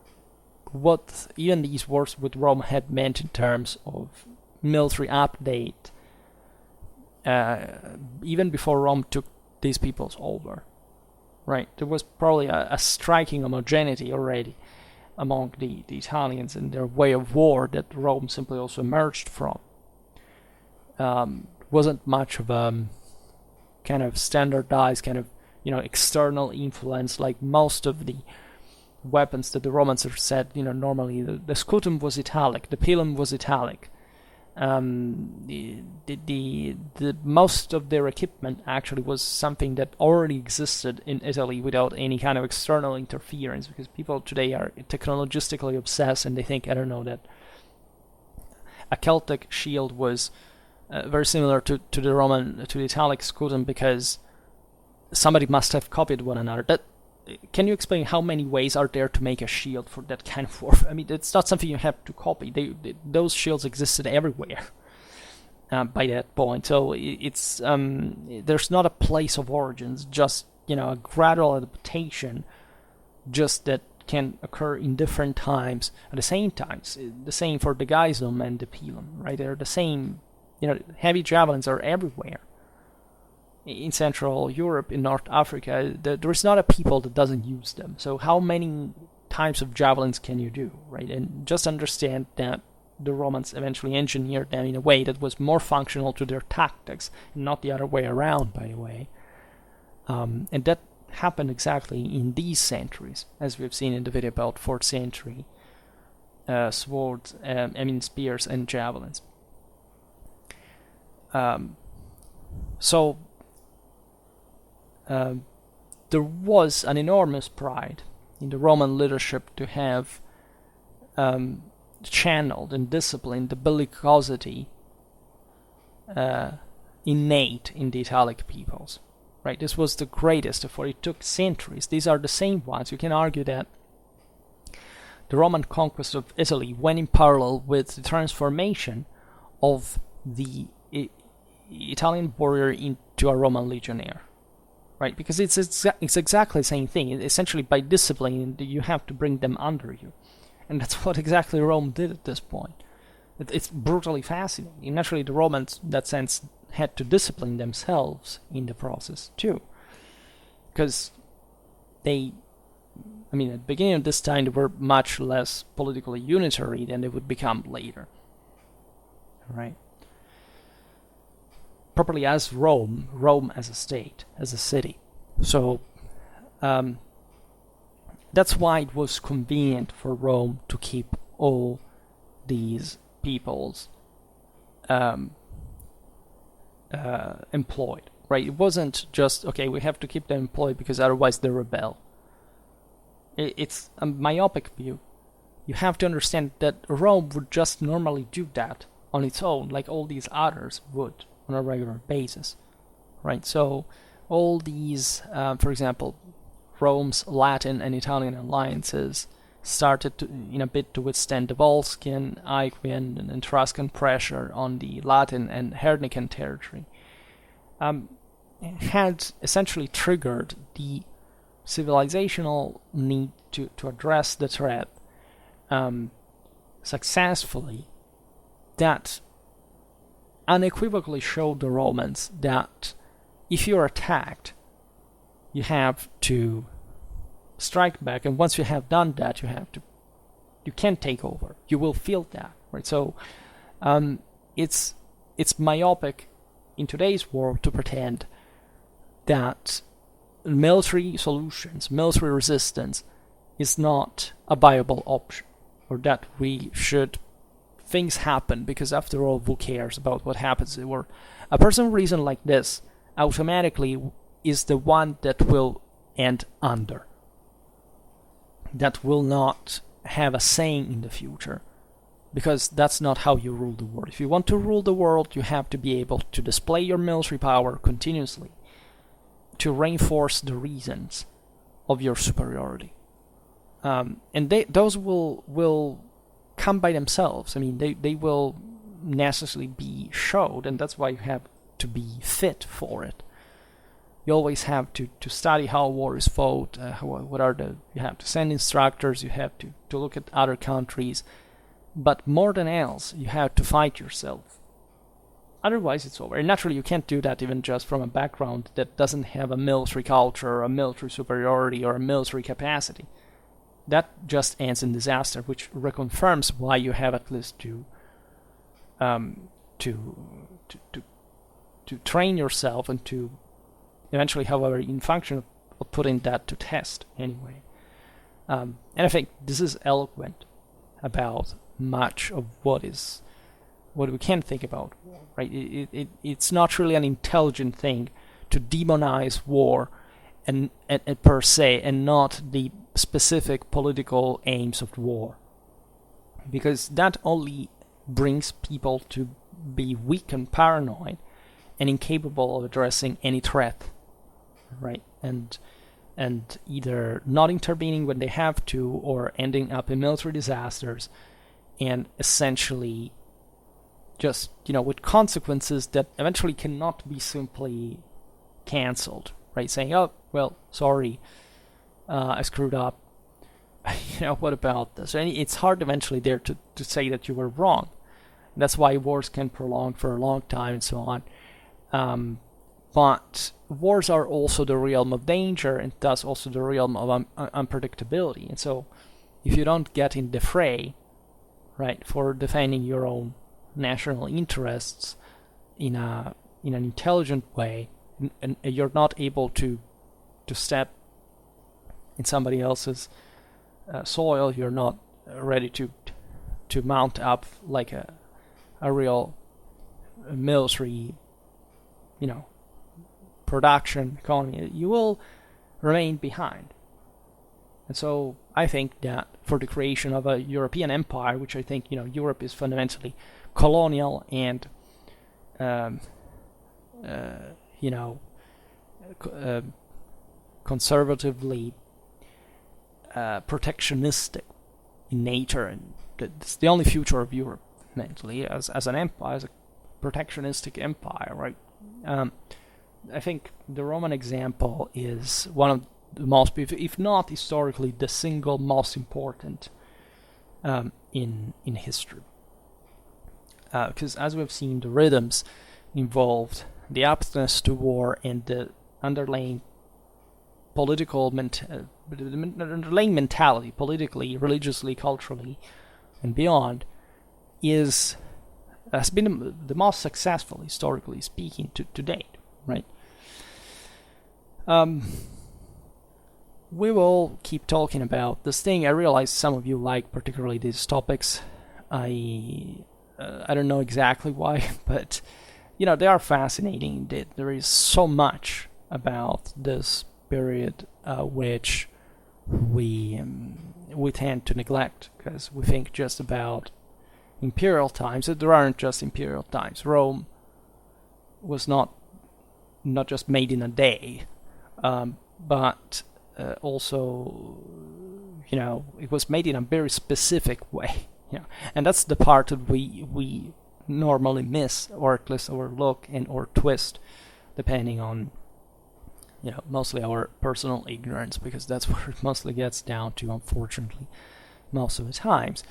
what even these wars with Rome had meant in terms of military update, even before Rome took these peoples over. Right, there was probably a striking homogeneity already among the Italians and their way of war that Rome simply also emerged from. Wasn't much of a kind of standardized kind of external influence like most of the weapons that the Romans have said. Normally the scutum was italic, the pilum was italic. The most of their equipment actually was something that already existed in Italy without any kind of external interference, because people today are technologistically obsessed and they think, I don't know, that a Celtic shield was very similar to the Italic scutum because somebody must have copied one another. Can you explain how many ways are there to make a shield for that kind of warfare? I mean, it's not something you have to copy. Those shields existed everywhere by that point. So it's there's not a place of origins, just a gradual adaptation, just that can occur in different times at the same times. The same for the Geisum and the pilum, right? They're the same. Heavy javelins are everywhere. In Central Europe, in North Africa, there is not a people that doesn't use them. So how many types of javelins can you do, right? And just understand that the Romans eventually engineered them in a way that was more functional to their tactics, and not the other way around, by the way. And that happened exactly in these centuries, as we've seen in the video about 4th century swords, spears and javelins. So there was an enormous pride in the Roman leadership to have channeled and disciplined the bellicosity innate in the Italic peoples. Right, this was the greatest effort. It took centuries. These are the same ones. You can argue that the Roman conquest of Italy went in parallel with the transformation of the Italian warrior into a Roman legionnaire. Right, because it's exactly the same thing. Essentially, by discipline, you have to bring them under you. And that's what exactly Rome did at this point. It's brutally fascinating. Naturally, the Romans, in that sense, had to discipline themselves in the process, too. Because at the beginning of this time, they were much less politically unitary than they would become later. Right? Properly as Rome as a state, as a city. So that's why it was convenient for Rome to keep all these peoples employed. Right? It wasn't just, okay, we have to keep them employed because otherwise they rebel. It's a myopic view. You have to understand that Rome would just normally do that on its own, like all these others would on a regular basis, right? So all these, for example, Rome's Latin and Italian alliances started to, in a bit to withstand the Volscian, Aequian, and Etruscan pressure on the Latin and Hernican territory, had essentially triggered the civilizational need to address the threat successfully, that unequivocally showed the Romans that if you're attacked, you have to strike back, and once you have done that, you can't take over. You will feel that, right? So it's myopic in today's world to pretend that military solutions, military resistance, is not a viable option, or that things happen because after all, who cares about what happens? Or a person who reasons like this automatically is the one that will end under, that will not have a saying in the future, because that's not how you rule the world. If you want to rule the world, you have to be able to display your military power continuously to reinforce the reasons of your superiority. And those will come by themselves. I mean, they will necessarily be showed, and that's why you have to be fit for it. You always have to study how war is fought, you have to send instructors, you have to look at other countries, but more than else, you have to fight yourself. Otherwise, it's over. And naturally, you can't do that even just from a background that doesn't have a military culture, or a military superiority, or a military capacity. That just ends in disaster, which reconfirms why you have at least to train yourself and to eventually, however, in function of putting that to test anyway. And I think this is eloquent about much of what we can think about war, right? It's not really an intelligent thing to demonize war and per se, and not the specific political aims of war, because that only brings people to be weak and paranoid and incapable of addressing any threat, right? And either not intervening when they have to, or ending up in military disasters, and essentially just, with consequences that eventually cannot be simply cancelled, right? Saying, oh, well, sorry, I screwed up. What about this? And it's hard eventually there to say that you were wrong. And that's why wars can prolong for a long time and so on. But wars are also the realm of danger, and thus also the realm of unpredictability. And so if you don't get in the fray, right, for defending your own national interests in an intelligent way, and you're not able to step in somebody else's soil, you're not ready to mount up like a real military, production economy, you will remain behind. And so I think that for the creation of a European empire, which I think, Europe is fundamentally colonial and conservatively protectionistic in nature, and it's the only future of Europe mentally as an empire, as a protectionistic empire, right? I think the Roman example is one of the most, if not historically, the single most important in history. Because as we've seen, the rhythms involved the aptness to war and the underlying underlying mentality, politically, religiously, culturally, and beyond, has been the most successful, historically speaking, to date, right? We will keep talking about this thing. I realize some of you like particularly these topics. I don't know exactly why, but they are fascinating indeed. There is so much about this period which we tend to neglect, because we think just about imperial times. There aren't just imperial times. Rome was not just made in a day, but also, it was made in a very specific way. And that's the part that we normally miss, or at least overlook or twist, depending on mostly our personal ignorance, because that's where it mostly gets down to, unfortunately, most of the times.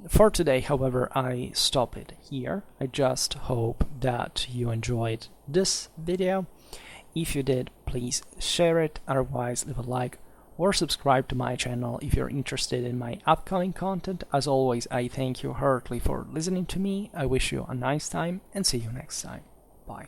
For today, however, I stop it here. I just hope that you enjoyed this video. If you did, please share it. Otherwise, leave a like or subscribe to my channel if you're interested in my upcoming content. As always, I thank you heartily for listening to me. I wish you a nice time and see you next time. Bye.